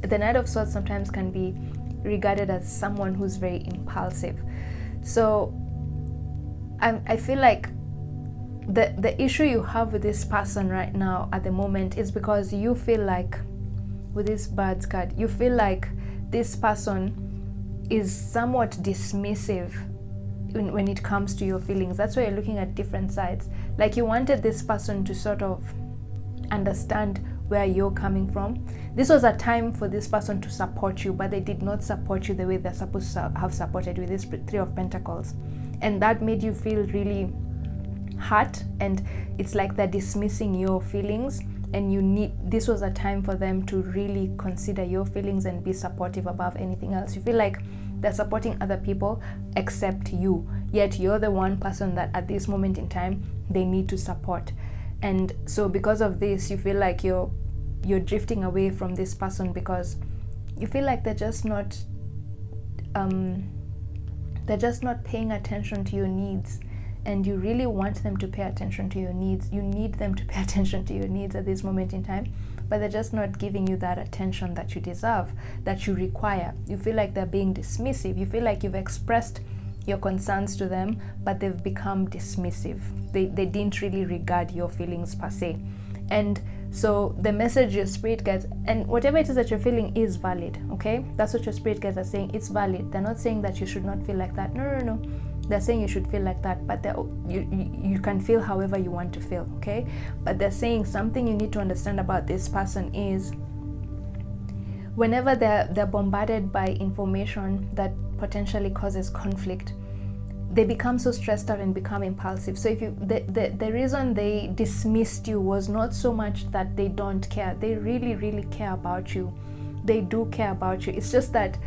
the Knight of Swords sometimes can be regarded as someone who's very impulsive. So I feel like the issue you have with this person right now at the moment is because you feel like, with this Birds card, you feel like this person is somewhat dismissive when it comes to your feelings. That's why you're looking at different sides. Like you wanted this person to sort of understand where you're coming from. This was a time for this person to support you, but they did not support you the way they're supposed to have supported you with this Three of Pentacles. And that made you feel really hurt, and it's like they're dismissing your feelings, and this was a time for them to really consider your feelings and be supportive above anything else. You feel like they're supporting other people except you, yet you're the one person that at this moment in time they need to support. And so because of this, you feel like you're drifting away from this person because you feel like they're just not paying attention to your needs, and you really want them to pay attention to your needs. You need them to pay attention to your needs at this moment in time, but they're just not giving you that attention that you deserve, that you require. You feel like they're being dismissive. You feel like you've expressed your concerns to them, but they've become dismissive. They didn't really regard your feelings per se. And so the message your spirit guides, and whatever it is that you're feeling is valid, okay? That's what your spirit guides are saying. It's valid. They're not saying that you should not feel like that. No. They're saying you should feel like that, but you can feel however you want to feel, okay? But they're saying something you need to understand about this person is whenever they're bombarded by information that potentially causes conflict, they become so stressed out and become impulsive. So if the reason they dismissed you was not so much that they don't care. They really, really care about you. They do care about you. It's just that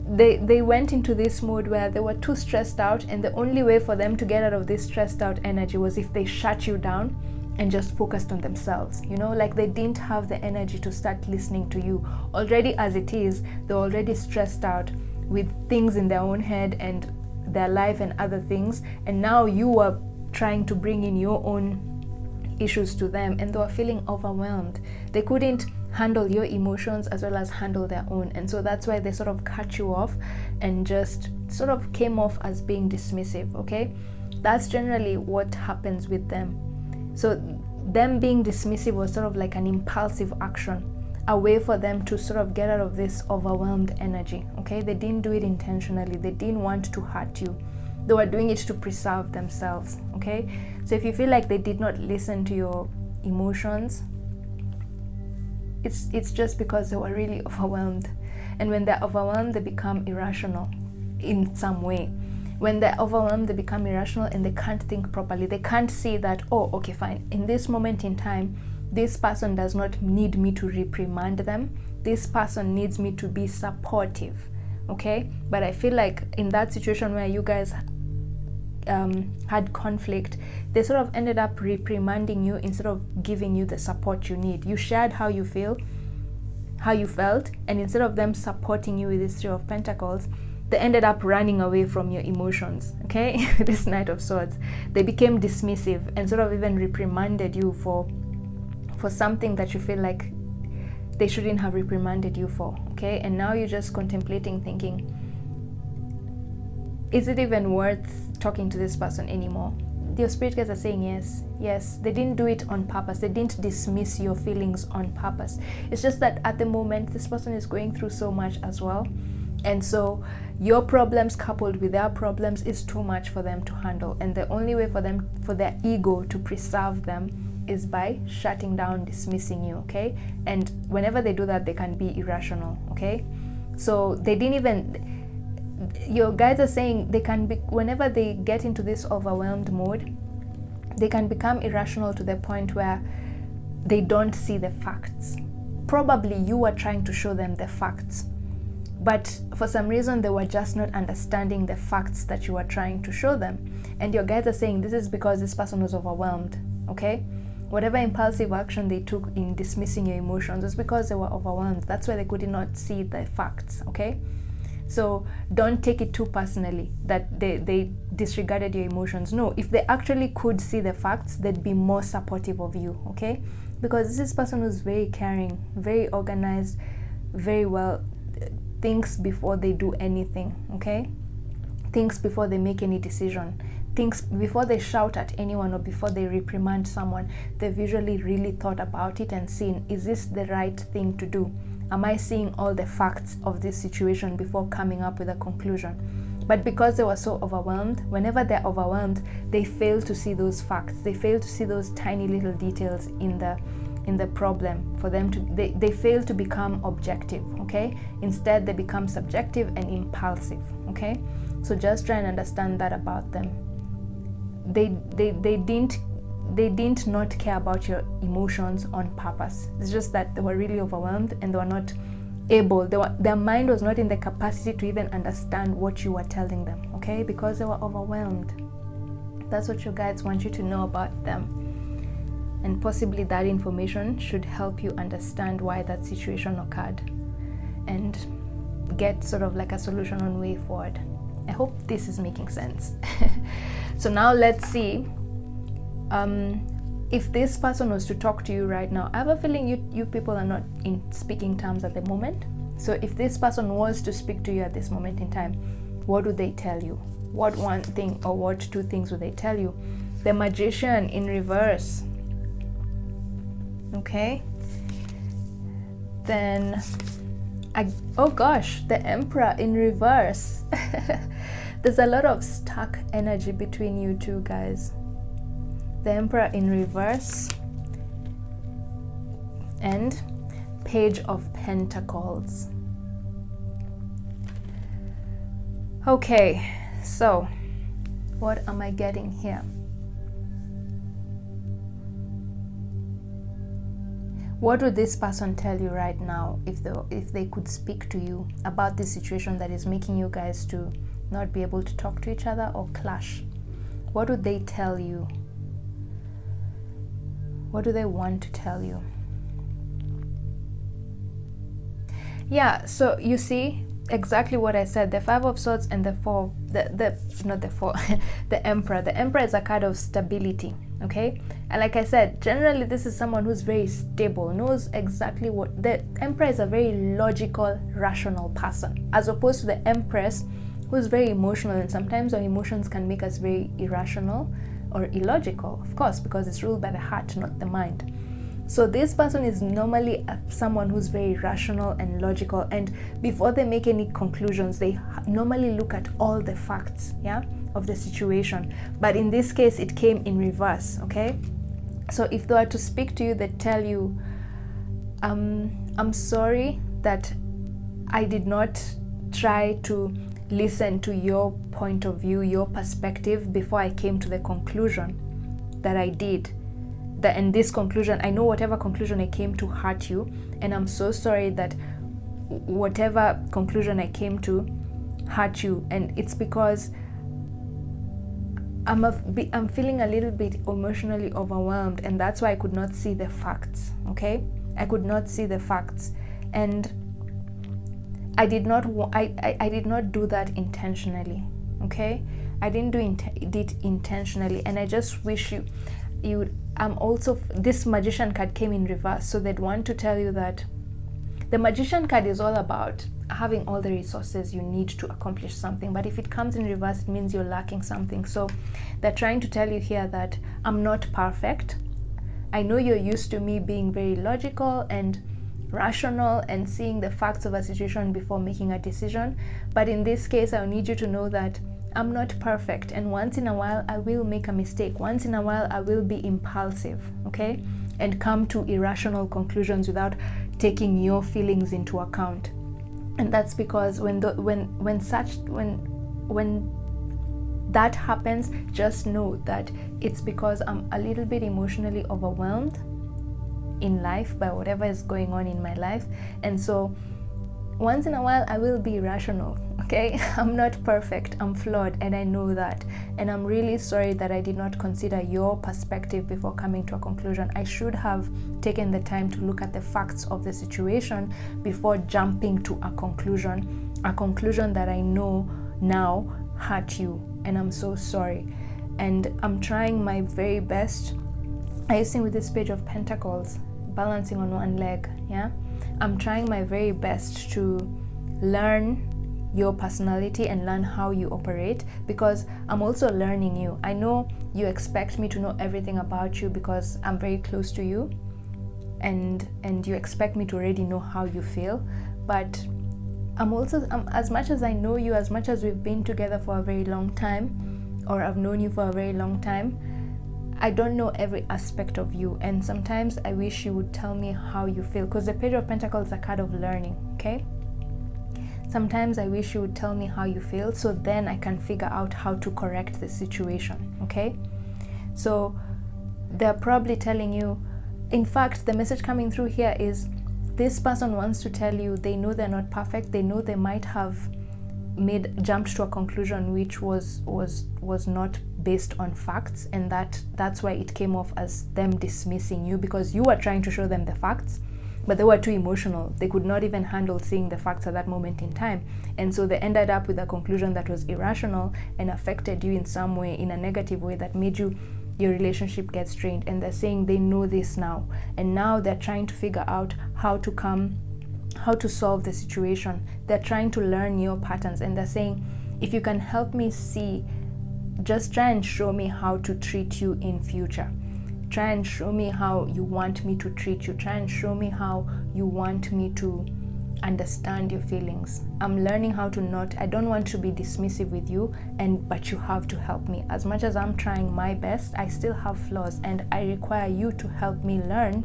they went into this mode where they were too stressed out, and the only way for them to get out of this stressed out energy was if they shut you down and just focused on themselves. Like they didn't have the energy to start listening to you. Already as it is, they're already stressed out with things in their own head and their life and other things, and now you are trying to bring in your own issues to them, and they were feeling overwhelmed. They couldn't handle your emotions as well as handle their own, and so that's why they sort of cut you off and just sort of came off as being dismissive, okay? That's generally what happens with them. So them being dismissive was sort of like an impulsive action, a way for them to sort of get out of this overwhelmed energy, okay? They didn't do it intentionally. They didn't want to hurt you. They were doing it to preserve themselves, okay? So if you feel like they did not listen to your emotions, it's just because they were really overwhelmed. And when they're overwhelmed, they become irrational in some way. When they're overwhelmed, they become irrational and they can't think properly. They can't see that, oh, okay, fine. In this moment in time, this person does not need me to reprimand them. This person needs me to be supportive, okay? But I feel like in that situation where you guys had conflict, they sort of ended up reprimanding you instead of giving you the support you need. You shared how you felt, and instead of them supporting you with this Three of Pentacles, they ended up running away from your emotions, okay? This Knight of Swords. They became dismissive and sort of even reprimanded you for something that you feel like they shouldn't have reprimanded you for, okay? And now you're just contemplating, thinking, is it even worth talking to this person anymore? Your spirit guides are saying yes. They didn't do it on purpose. They didn't dismiss your feelings on purpose. It's just that at the moment, this person is going through so much as well. And so your problems coupled with their problems is too much for them to handle. And the only way for their ego to preserve them is by shutting down, dismissing you, okay? And whenever they do that, they can be irrational, okay? So they didn't even... Your guides are saying they can be, whenever they get into this overwhelmed mode, they can become irrational to the point where they don't see the facts. Probably you are trying to show them the facts, but for some reason they were just not understanding the facts that you are trying to show them. And your guides are saying this is because this person was overwhelmed, okay? Whatever impulsive action they took in dismissing your emotions was because they were overwhelmed. That's why they could not see the facts, okay? So don't take it too personally that they disregarded your emotions. No, if they actually could see the facts, they'd be more supportive of you, okay? Because this is a person who's very caring, very organized, very well, thinks before they do anything, okay? Thinks before they make any decision. Thinks before they shout at anyone or before they reprimand someone. They've usually really thought about it and seen, is this the right thing to do? Am I seeing all the facts of this situation before coming up with a conclusion? But because they were so overwhelmed, whenever they're overwhelmed, they fail to see those facts. They fail to see those tiny little details in the in the problem, for them to they fail to become objective, okay? Instead they become subjective and impulsive, okay? So just try and understand that about them. They didn't not care about your emotions on purpose. It's just that they were really overwhelmed and they were not able, their mind was not in the capacity to even understand what you were telling them, okay? Because they were overwhelmed. That's what your guides want you to know about them. And possibly that information should help you understand why that situation occurred and get sort of like a solution on way forward. I hope this is making sense. So now let's see if this person was to talk to you right now. I have a feeling you people are not in speaking terms at the moment. So if this person was to speak to you at this moment in time, what would they tell you? What one thing or what two things would they tell you? The Magician in reverse. Okay. Then, oh gosh, the Emperor in reverse. There's a lot of stuck energy between you two guys. The Emperor in reverse and Page of Pentacles. Okay, so what am I getting here? What would this person tell you right now if they could speak to you about this situation that is making you guys to not be able to talk to each other or clash? What would they tell you? What do they want to tell you? Yeah, so you see exactly what I said. The Five of Swords and the the Emperor. The Emperor is a card of stability, okay? And like I said, generally this is someone who's very stable, knows exactly what... The Emperor is a very logical, rational person, as opposed to the Empress, who's very emotional, and sometimes our emotions can make us very irrational or illogical, of course, because it's ruled by the heart, not the mind. So this person is normally someone who's very rational and logical, and before they make any conclusions, they normally look at all the facts, yeah, of the situation. But in this case, it came in reverse, okay? So if they were to speak to you, they tell you, I'm sorry that I did not try to listen to your point of view, your perspective, before I came to the conclusion that I did. And this conclusion, I know whatever conclusion I came to hurt you, and I'm so sorry that whatever conclusion I came to hurt you. And it's because I'm feeling a little bit emotionally overwhelmed, and that's why I could not see the facts, okay? I could not see the facts, and I did not do that intentionally, okay? I didn't do it intentionally, and I just wish you would... also, this Magician card came in reverse, so they'd want to tell you that the Magician card is all about having all the resources you need to accomplish something, but if it comes in reverse, it means you're lacking something. So they're trying to tell you here that I'm not perfect. I know you're used to me being very logical and rational and seeing the facts of a situation before making a decision, but in this case, I need you to know that I'm not perfect, and once in a while I will make a mistake. Once in a while I will be impulsive, okay, and come to irrational conclusions without taking your feelings into account. And that's because when that happens, just know that it's because I'm a little bit emotionally overwhelmed in life by whatever is going on in my life, and so once in a while I will be irrational, okay? I'm not perfect, I'm flawed, and I know that, and I'm really sorry that I did not consider your perspective before coming to a conclusion. I should have taken the time to look at the facts of the situation before jumping to a conclusion that I know now hurt you, and I'm so sorry. And I'm trying my very best. I used to with this Page of Pentacles, balancing on one leg, yeah? I'm trying my very best to learn your personality and learn how you operate, because I'm also learning you. I know you expect me to know everything about you because I'm very close to you, and you expect me to already know how you feel, but I'm as much as I know you, as much as we've been together for a very long time, or I've known you for a very long time, I don't know every aspect of you, and sometimes I wish you would tell me how you feel, because the Page of Pentacles is a card of learning, okay? Sometimes I wish you would tell me how you feel, so then I can figure out how to correct the situation, okay? So they're probably telling you, in fact, the message coming through here is this person wants to tell you they know they're not perfect, they know they might have jumped to a conclusion which was not based on facts, and that's why it came off as them dismissing you, because you were trying to show them the facts, but they were too emotional. They could not even handle seeing the facts at that moment in time, and so they ended up with a conclusion that was irrational and affected you in some way, in a negative way, that made your relationship get strained. And they're saying they know this now, and now they're trying to figure out how to solve the situation. They're trying to learn your patterns, and they're saying, if you can help me see, just try and show me how to treat you in future. Try and show me how you want me to treat you. Try and show me how you want me to understand your feelings. I'm learning how to I don't want to be dismissive with you, but you have to help me. As much as I'm trying my best, I still have flaws, and I require you to help me learn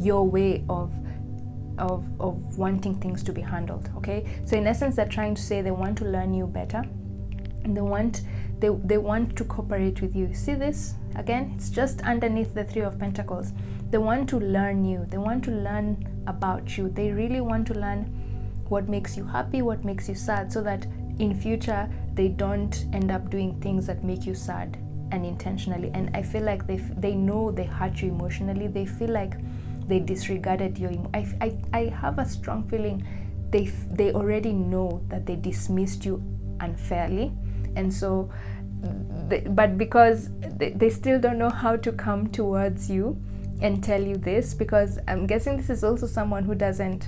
your way of wanting things to be handled, okay? So in essence, they're trying to say they want to learn you better, and they want to cooperate with you. See this? Again, it's just underneath the Three of Pentacles. They want to learn you. They want to learn about you. They really want to learn what makes you happy, what makes you sad, so that in future they don't end up doing things that make you sad unintentionally. And I feel like they know they hurt you emotionally. They feel like they disregarded your I have a strong feeling they already know that they dismissed you unfairly, and so but because they still don't know how to come towards you and tell you this, because I'm guessing this is also someone who doesn't,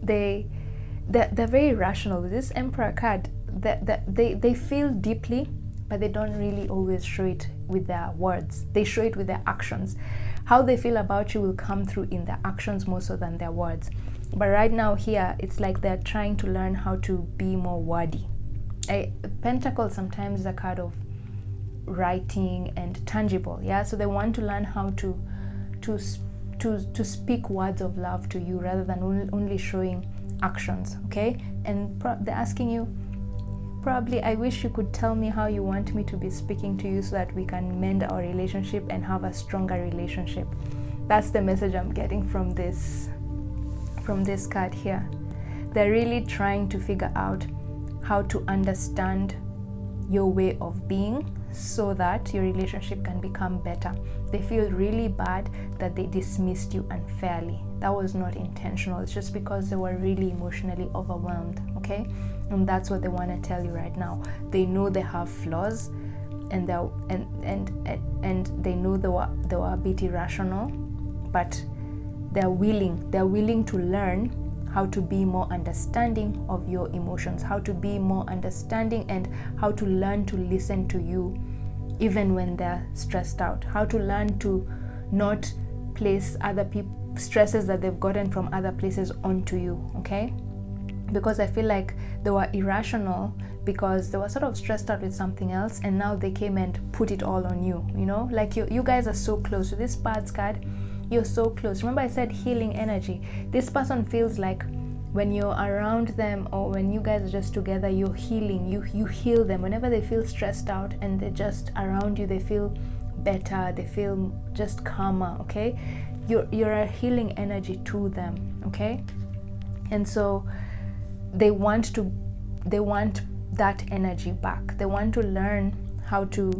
they're very rational. With this Emperor card, they feel deeply, but they don't really always show it with their words. They show it with their actions. How they feel about you will come through in their actions more so than their words. But right now here, it's like they're trying to learn how to be more wordy. Pentacle sometimes is a card of writing and tangible, yeah? So they want to learn how to speak words of love to you rather than only showing actions, okay? And they're asking you, probably, I wish you could tell me how you want me to be speaking to you so that we can mend our relationship and have a stronger relationship. That's the message I'm getting from this card here. They're really trying to figure out how to understand your way of being so that your relationship can become better. They feel really bad that they dismissed you unfairly. That was not intentional. It's just because they were really emotionally overwhelmed, okay? And that's what they want to tell you right now. They know they have flaws, and they know they were a bit irrational, but they're willing to learn how to be more understanding of your emotions, how to be more understanding, and how to learn to listen to you even when they're stressed out, how to learn to not place other people stresses that they've gotten from other places onto you, okay? Because I feel like they were irrational because they were sort of stressed out with something else, and now they came and put it all on you, you know? Like you guys are so close. With this Birds card, you're so close. Remember I said healing energy. This person feels like when you're around them, or when you guys are just together, you're healing. You heal them. Whenever they feel stressed out and they're just around you, they feel better, they feel just calmer, okay? You're a healing energy to them, okay? And so they want that energy back. They want to learn how to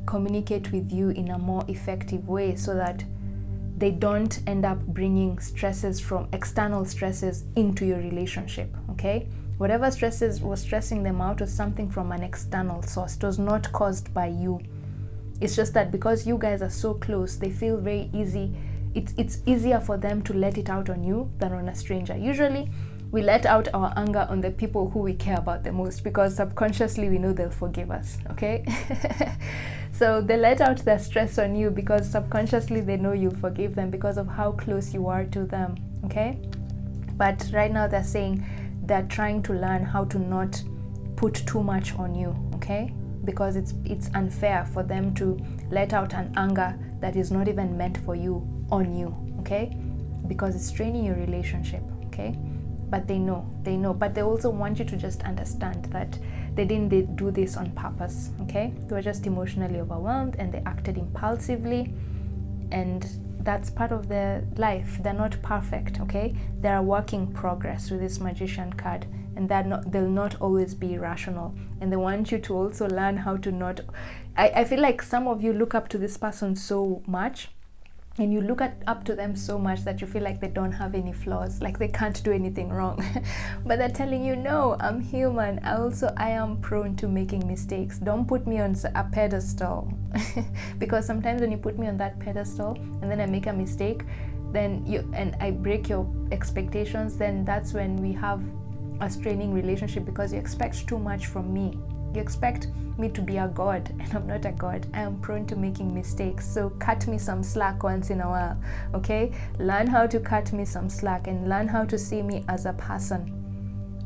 communicate with you in a more effective way so that they don't end up bringing stresses from external stresses into your relationship, okay? Whatever stresses was stressing them out was something from an external source. It was not caused by you. It's just that because you guys are so close, they feel very easy. It's easier for them to let it out on you than on a stranger. Usually, we let out our anger on the people who we care about the most because subconsciously we know they'll forgive us, okay? So they let out their stress on you because subconsciously they know you'll forgive them because of how close you are to them, okay? But right now they're saying they're trying to learn how to not put too much on you, okay? because it's unfair for them to let out an anger that is not even meant for you on you, okay? Because it's straining your relationship, okay? But they know, but they also want you to just understand that they didn't do this on purpose, okay? They were just emotionally overwhelmed and they acted impulsively, and that's part of their life. They're not perfect, okay? They're a work in progress with this Magician card, and they'll not always be rational, and they want you to also learn how to not. I feel like some of you look up to this person so much, and you look up to them so much that you feel like they don't have any flaws, like they can't do anything wrong. But they're telling you, no, I'm human. I am prone to making mistakes. Don't put me on a pedestal. Because sometimes when you put me on that pedestal and then I make a mistake, and I break your expectations, then that's when we have a straining relationship, because you expect too much from me. You expect me to be a god, and I'm not a god. I am prone to making mistakes. So cut me some slack once in a while, okay? Learn how to cut me some slack and learn how to see me as a person,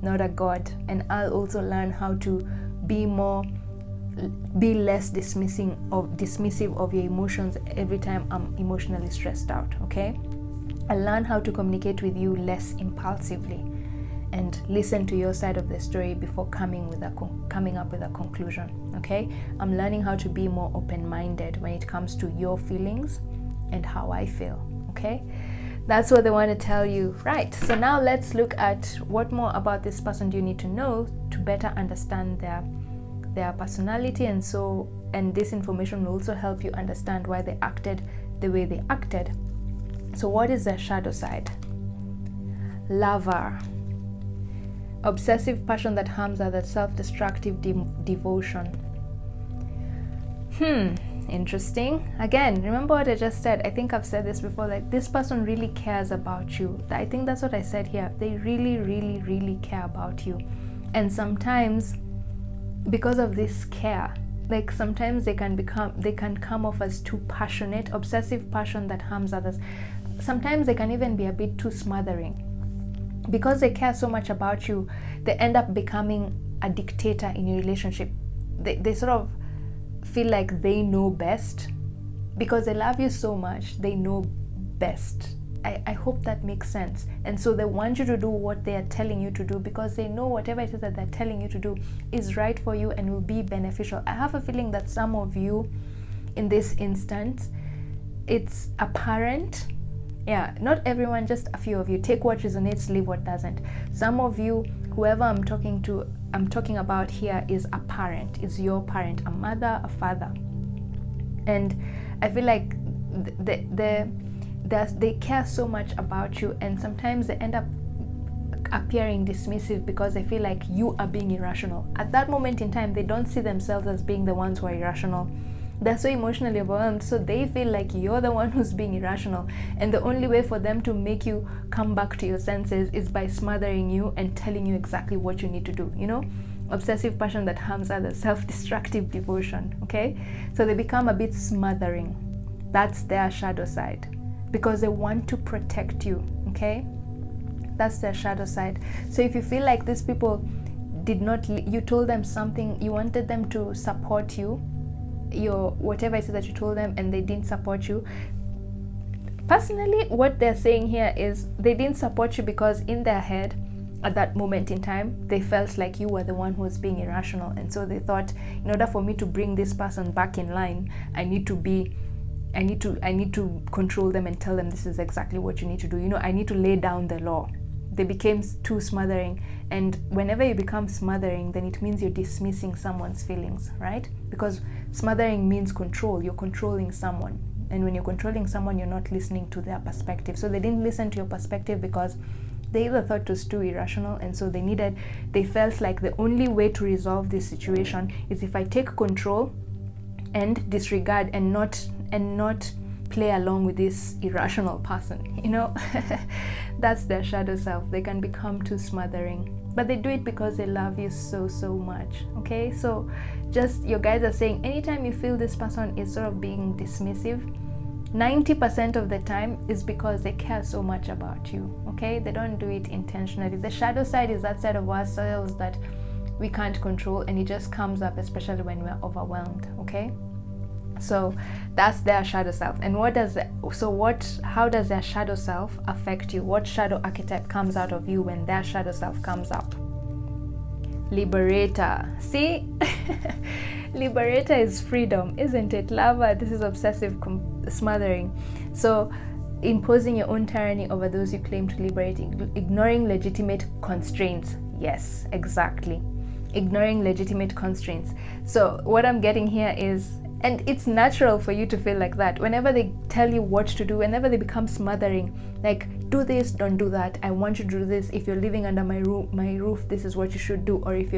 not a god. And I'll also learn how to be less dismissive of your emotions every time I'm emotionally stressed out, okay? I'll learn how to communicate with you less impulsively and listen to your side of the story before coming up with a conclusion, okay? I'm learning how to be more open-minded when it comes to your feelings and how I feel, okay? That's what they want to tell you, right? So now let's look at what more about this person do you need to know to better understand their personality, and this information will also help you understand why they acted the way they acted. So what is their shadow side? Lover. Obsessive passion that harms others, self-destructive devotion. Interesting. Again, remember what I just said. I think I've said this before, like this person really cares about you. I think that's what I said here. They really, really, really care about you. And sometimes because of this care, like sometimes they can come off as too passionate. Obsessive passion that harms others. Sometimes they can even be a bit too smothering. Because they care so much about you, they end up becoming a dictator in your relationship. They sort of feel like they know best. Because they love you so much, they know best. I hope that makes sense. And so they want you to do what they are telling you to do, because they know whatever it is that they're telling you to do is right for you and will be beneficial. I have a feeling that some of you in this instance, it's apparent. Yeah, not everyone, just a few of you. Take what resonates, leave what doesn't. Some of you, whoever I'm talking about here is a parent, is your parent, a mother, a father. And I feel like they care so much about you, and sometimes they end up appearing dismissive because they feel like you are being irrational. At that moment in time, they don't see themselves as being the ones who are irrational. They're so emotionally overwhelmed, so they feel like you're the one who's being irrational, and the only way for them to make you come back to your senses is by smothering you and telling you exactly what you need to do, you know? Obsessive passion that harms others, self-destructive devotion, okay? So they become a bit smothering. That's their shadow side, because they want to protect you, okay? That's their shadow side. So if you feel like these people you told them something, you wanted them to support you, your whatever it is that you told them, and they didn't support you. Personally, what they're saying here is they didn't support you because in their head at that moment in time they felt like you were the one who was being irrational, and so they thought, in order for me to bring this person back in line, I need to control them and tell them this is exactly what you need to do. You know, I need to lay down the law. They became too smothering, and whenever you become smothering, then it means you're dismissing someone's feelings, right? Because smothering means control. You're controlling someone, and when you're controlling someone, you're not listening to their perspective. So they didn't listen to your perspective because they either thought it was too irrational, and so they felt like the only way to resolve this situation is if I take control and disregard and not play along with this irrational person, you know? That's their shadow self. They can become too smothering, but they do it because they love you so much, okay? So just, your guides are saying, anytime you feel this person is sort of being dismissive, 90% of the time is because they care so much about you, okay? They don't do it intentionally. The shadow side is that side of ourselves that we can't control, and it just comes up, especially when we're overwhelmed. Okay, so that's their shadow self. And how does their shadow self affect you? What shadow archetype comes out of you when their shadow self comes up? Liberator. See? Liberator is freedom, isn't it? Lover, this is obsessive smothering. So imposing your own tyranny over those you claim to liberate, ignoring legitimate constraints. Yes, exactly. Ignoring legitimate constraints. So what I'm getting here is, and it's natural for you to feel like that whenever they tell you what to do, whenever they become smothering, like, do this, don't do that, I want you to do this, if you're living under my roof, this is what you should do, or if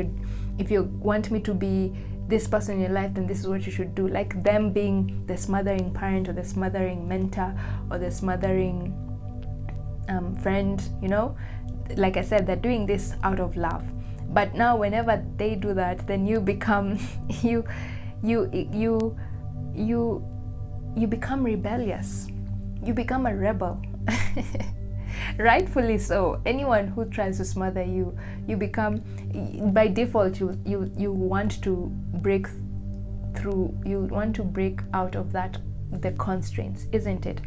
you want me to be this person in your life, then this is what you should do. Like them being the smothering parent, or the smothering mentor, or the smothering friend, you know. Like I said, they're doing this out of love. But now whenever they do that, then you become you become rebellious. You become a rebel. Rightfully so. Anyone who tries to smother you, you become, by default, you want to break through, you want to break out of the constraints, isn't it?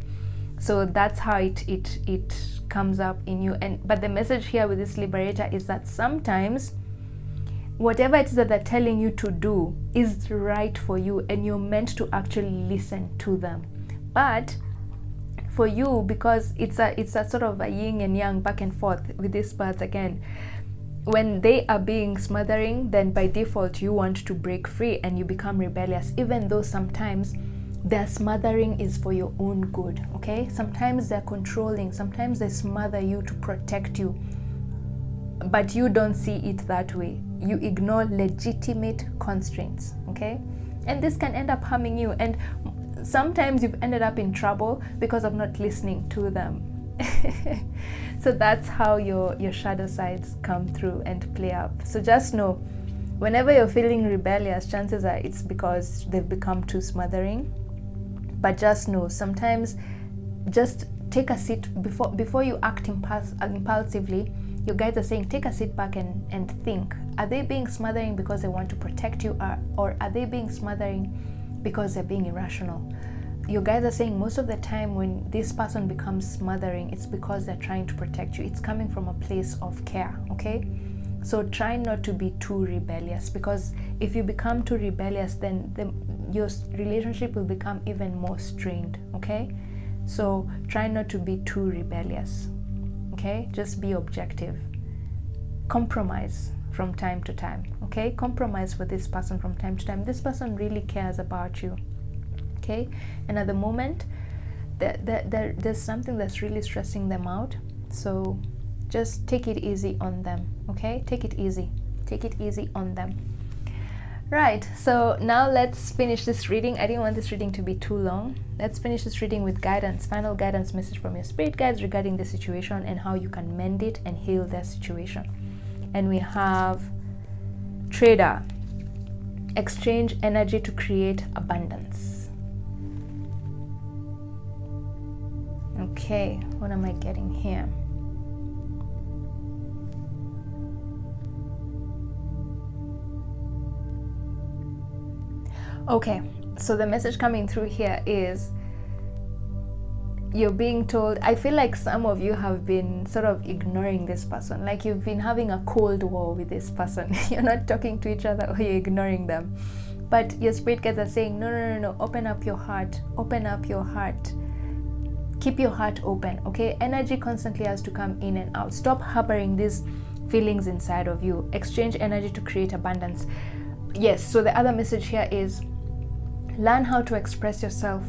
So that's how it comes up in you. But the message here with this liberator is that sometimes whatever it is that they're telling you to do is right for you, and you're meant to actually listen to them. But for you, because it's a sort of a yin and yang, back and forth with these parts again, when they are being smothering, then by default you want to break free and you become rebellious, even though sometimes their smothering is for your own good. Okay, sometimes they're controlling, sometimes they smother you to protect you, but you don't see it that way. You ignore legitimate constraints. Okay, and this can end up harming you, and sometimes you've ended up in trouble because of not listening to them. So that's how your shadow sides come through and play up. So just know, whenever you're feeling rebellious, chances are it's because they've become too smothering. But just know, sometimes just take a seat before you act impulsively. Your guides are saying, take a seat back and think, are they being smothering because they want to protect you, or are they being smothering because they're being irrational? Your guides are saying most of the time when this person becomes smothering, it's because they're trying to protect you. It's coming from a place of care. Okay, so try not to be too rebellious, because if you become too rebellious, then your relationship will become even more strained. Okay, so try not to be too rebellious. Okay, just be objective. Compromise from time to time. Okay, compromise for this person from time to time. This person really cares about you. Okay, and at the moment there's something that's really stressing them out, so just take it easy on them. Okay, take it easy on them. Right, so now let's finish this reading. I didn't want this reading to be too long. Let's finish this reading with guidance, final guidance message from your spirit guides regarding the situation and how you can mend it and heal their situation. And we have Trader, exchange energy to create abundance. Okay, what am I getting here? Okay, so the message coming through here is you're being told, I feel like some of you have been sort of ignoring this person, like you've been having a cold war with this person. You're not talking to each other, or you're ignoring them. But your spirit guides are saying, no, open up your heart, keep your heart open. Okay, energy constantly has to come in and out. Stop harboring these feelings inside of you. Exchange energy to create abundance. Yes, so the other message here is learn how to express yourself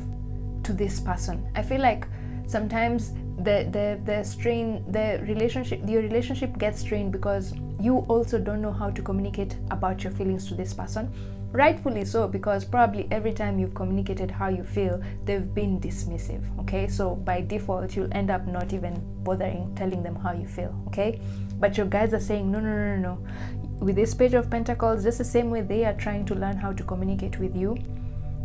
to this person. I feel like sometimes your relationship gets strained because you also don't know how to communicate about your feelings to this person. Rightfully so, because probably every time you've communicated how you feel, they've been dismissive. Okay, so by default you'll end up not even bothering telling them how you feel. Okay, but your guides are saying no. With this Page of Pentacles, just the same way they are trying to learn how to communicate with you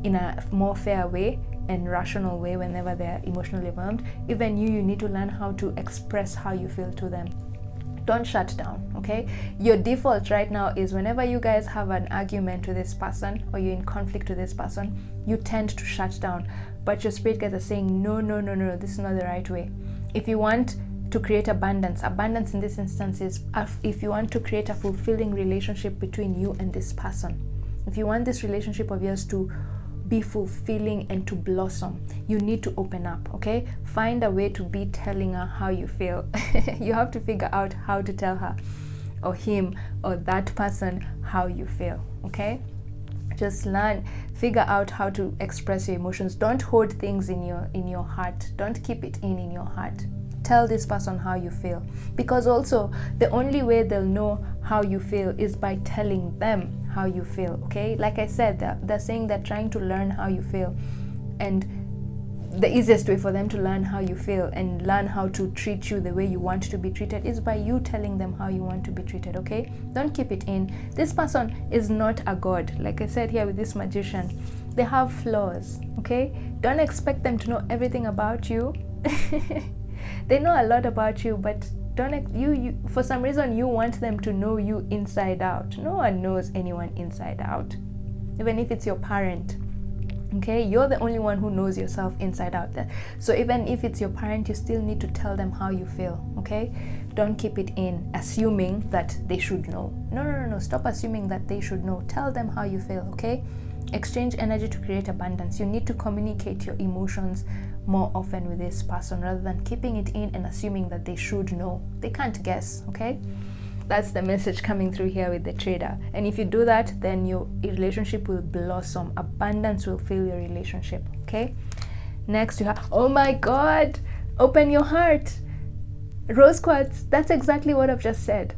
in a more fair way and rational way whenever they're emotionally overwhelmed, even you need to learn how to express how you feel to them. Don't shut down, okay? Your default right now is whenever you guys have an argument with this person or you're in conflict with this person, you tend to shut down. But your spirit guides are saying, no, this is not the right way. If you want to create abundance in this instance is if you want to create a fulfilling relationship between you and this person, if you want this relationship of yours to be fulfilling and to blossom, you need to open up, okay? Find a way to be telling her how you feel. You have to figure out how to tell her or him or that person how you feel, okay? Just figure out how to express your emotions. Don't hold things in your heart. Don't keep it in your heart. Tell this person how you feel, because also the only way they'll know how you feel is by telling them how you feel, okay? Like I said, they're saying they're trying to learn how you feel, and the easiest way for them to learn how you feel and learn how to treat you the way you want to be treated is by you telling them how you want to be treated, okay? Don't keep it in. This person is not a god. Like I said here with this magician, they have flaws, okay? Don't expect them to know everything about you. They know a lot about you, but you for some reason you want them to know you inside out. No one knows anyone inside out, even if it's your parent, okay? You're the only one who knows yourself inside out. So even if it's your parent, you still need to tell them how you feel, okay? Don't keep it in, assuming that they should know. No, stop assuming that they should know. Tell them how you feel, okay? Exchange energy to create abundance. You need to communicate your emotions more often with this person rather than keeping it in and assuming that they should know. They can't guess, okay? That's the message coming through here with the trader. And if you do that, then your relationship will blossom. Abundance will fill your relationship, okay? Next you have, oh my God, open your heart. Rose quartz, that's exactly what I've just said.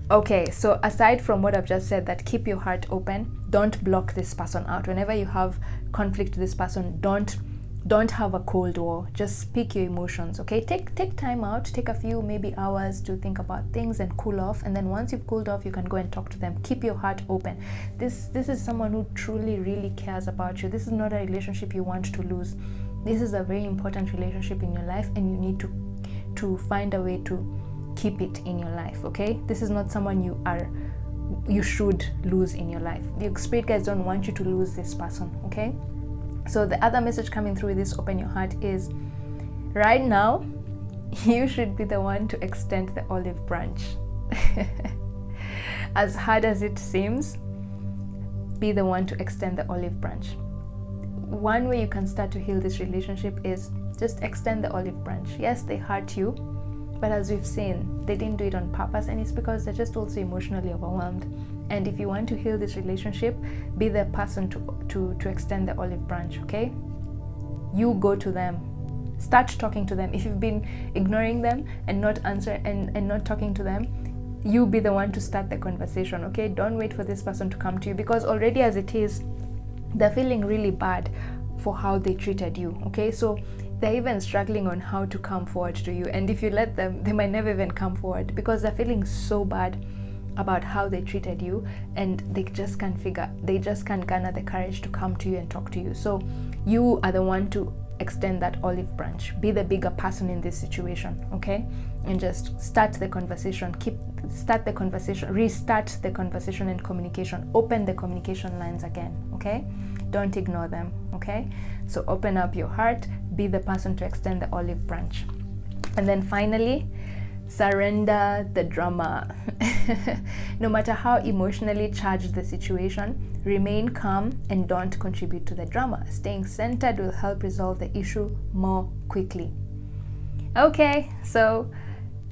Okay, so aside from what I've just said, that keep your heart open, don't block this person out. Whenever you have conflict with this person, don't have a cold war. Just speak your emotions, okay? Take time out, take a few maybe hours to think about things and cool off, and then once you've cooled off, you can go and talk to them. Keep your heart open. This is someone who truly really cares about you. This is not a relationship you want to lose. This is a very important relationship in your life, and you need to find a way to keep it in your life, okay? This is not someone you should lose in your life. The spirit guides don't want you to lose this person, okay? So the other message coming through with this open your heart is, right now you should be the one to extend the olive branch. As hard as it seems, be the one to extend the olive branch. One way you can start to heal this relationship is just extend the olive branch. Yes, they hurt you, but as we've seen, they didn't do it on purpose, and it's because they're just also emotionally overwhelmed. And if you want to heal this relationship, be the person to extend the olive branch, okay? You go to them. Start talking to them. If you've been ignoring them and not answering and not talking to them, you be the one to start the conversation, okay? Don't wait for this person to come to you, because already as it is, they're feeling really bad for how they treated you, okay? So they're even struggling on how to come forward to you, and if you let them, they might never even come forward because they're feeling so bad about how they treated you, and they just can't garner the courage to come to you and talk to you. So you are the one to extend that olive branch. Be the bigger person in this situation, okay? And just start the conversation. Restart the conversation and communication. Open the communication lines again, okay? Don't ignore them, okay? So open up your heart, be the person to extend the olive branch. And then finally, surrender the drama. No matter how emotionally charged the situation, remain calm and don't contribute to the drama. Staying centered will help resolve the issue more quickly. Okay, so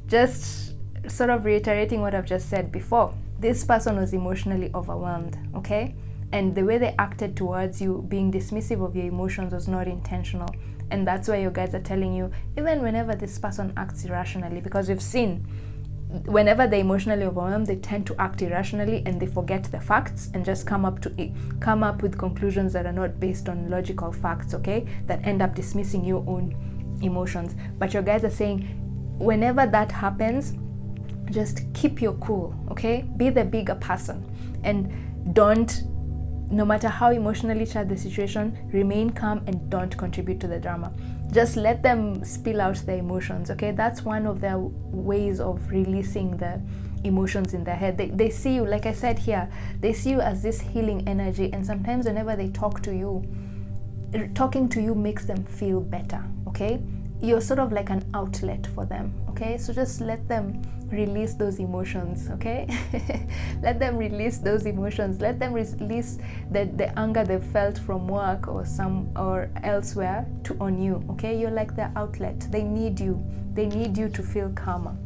just sort of reiterating what I've just said before. This person was emotionally overwhelmed, okay? And the way they acted towards you, being dismissive of your emotions, was not intentional. And that's why your guides are telling you, even whenever this person acts irrationally, because we've seen, whenever they're emotionally overwhelmed, they tend to act irrationally and they forget the facts and just come up with conclusions that are not based on logical facts, okay? That end up dismissing your own emotions. But your guides are saying, whenever that happens, just keep your cool, okay? Be the bigger person and don't no matter how emotionally charged the situation, remain calm and don't contribute to the drama. Just let them spill out their emotions, okay? That's one of their ways of releasing the emotions in their head. They see you, like I said here, they see you as this healing energy, and sometimes whenever they talk to you, talking to you makes them feel better, okay? You're sort of like an outlet for them, okay? So just let them release those emotions, okay? Let them release those emotions. Let them release the anger they felt from work or elsewhere on you, okay? You're like their outlet. They need you to feel calmer.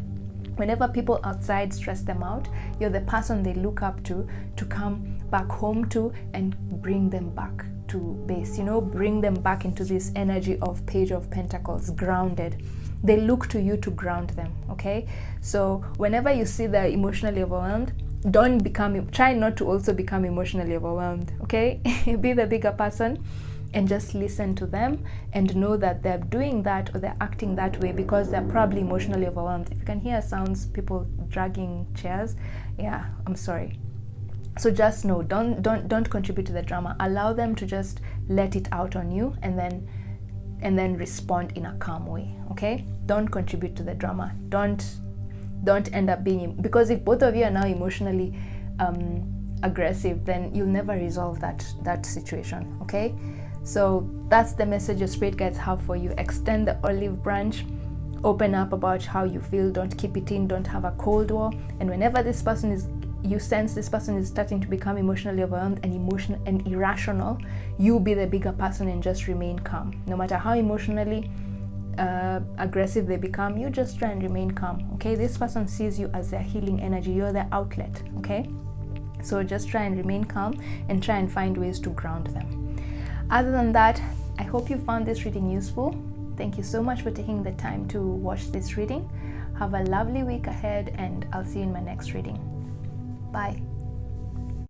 Whenever people outside stress them out, you're the person they look up to come back home to and bring them back to base, bring them back into this energy of Page of Pentacles, grounded. They look to you to ground them, okay? So whenever you see they're emotionally overwhelmed, try not to also become emotionally overwhelmed, okay? Be the bigger person and just listen to them and know that they're doing that or they're acting that way because they're probably emotionally overwhelmed. If you can hear sounds, people dragging chairs, yeah, I'm sorry. So just know, don't contribute to the drama. Allow them to just let it out on you and then respond in a calm way, okay? Don't contribute to the drama. Don't end up being, because if both of you are now emotionally aggressive, then you'll never resolve that situation, okay? So that's the message your spirit guides have for you. Extend the olive branch, open up about how you feel, don't keep it in, don't have a cold war. And whenever you sense this person is starting to become emotionally overwhelmed and irrational, you be the bigger person and just remain calm. No matter how emotionally aggressive they become, you just try and remain calm, okay? This person sees you as their healing energy. You're their outlet, okay? So just try and remain calm and try and find ways to ground them. Other than that, I hope you found this reading useful. Thank you so much for taking the time to watch this reading. Have a lovely week ahead, and I'll see you in my next reading. Bye.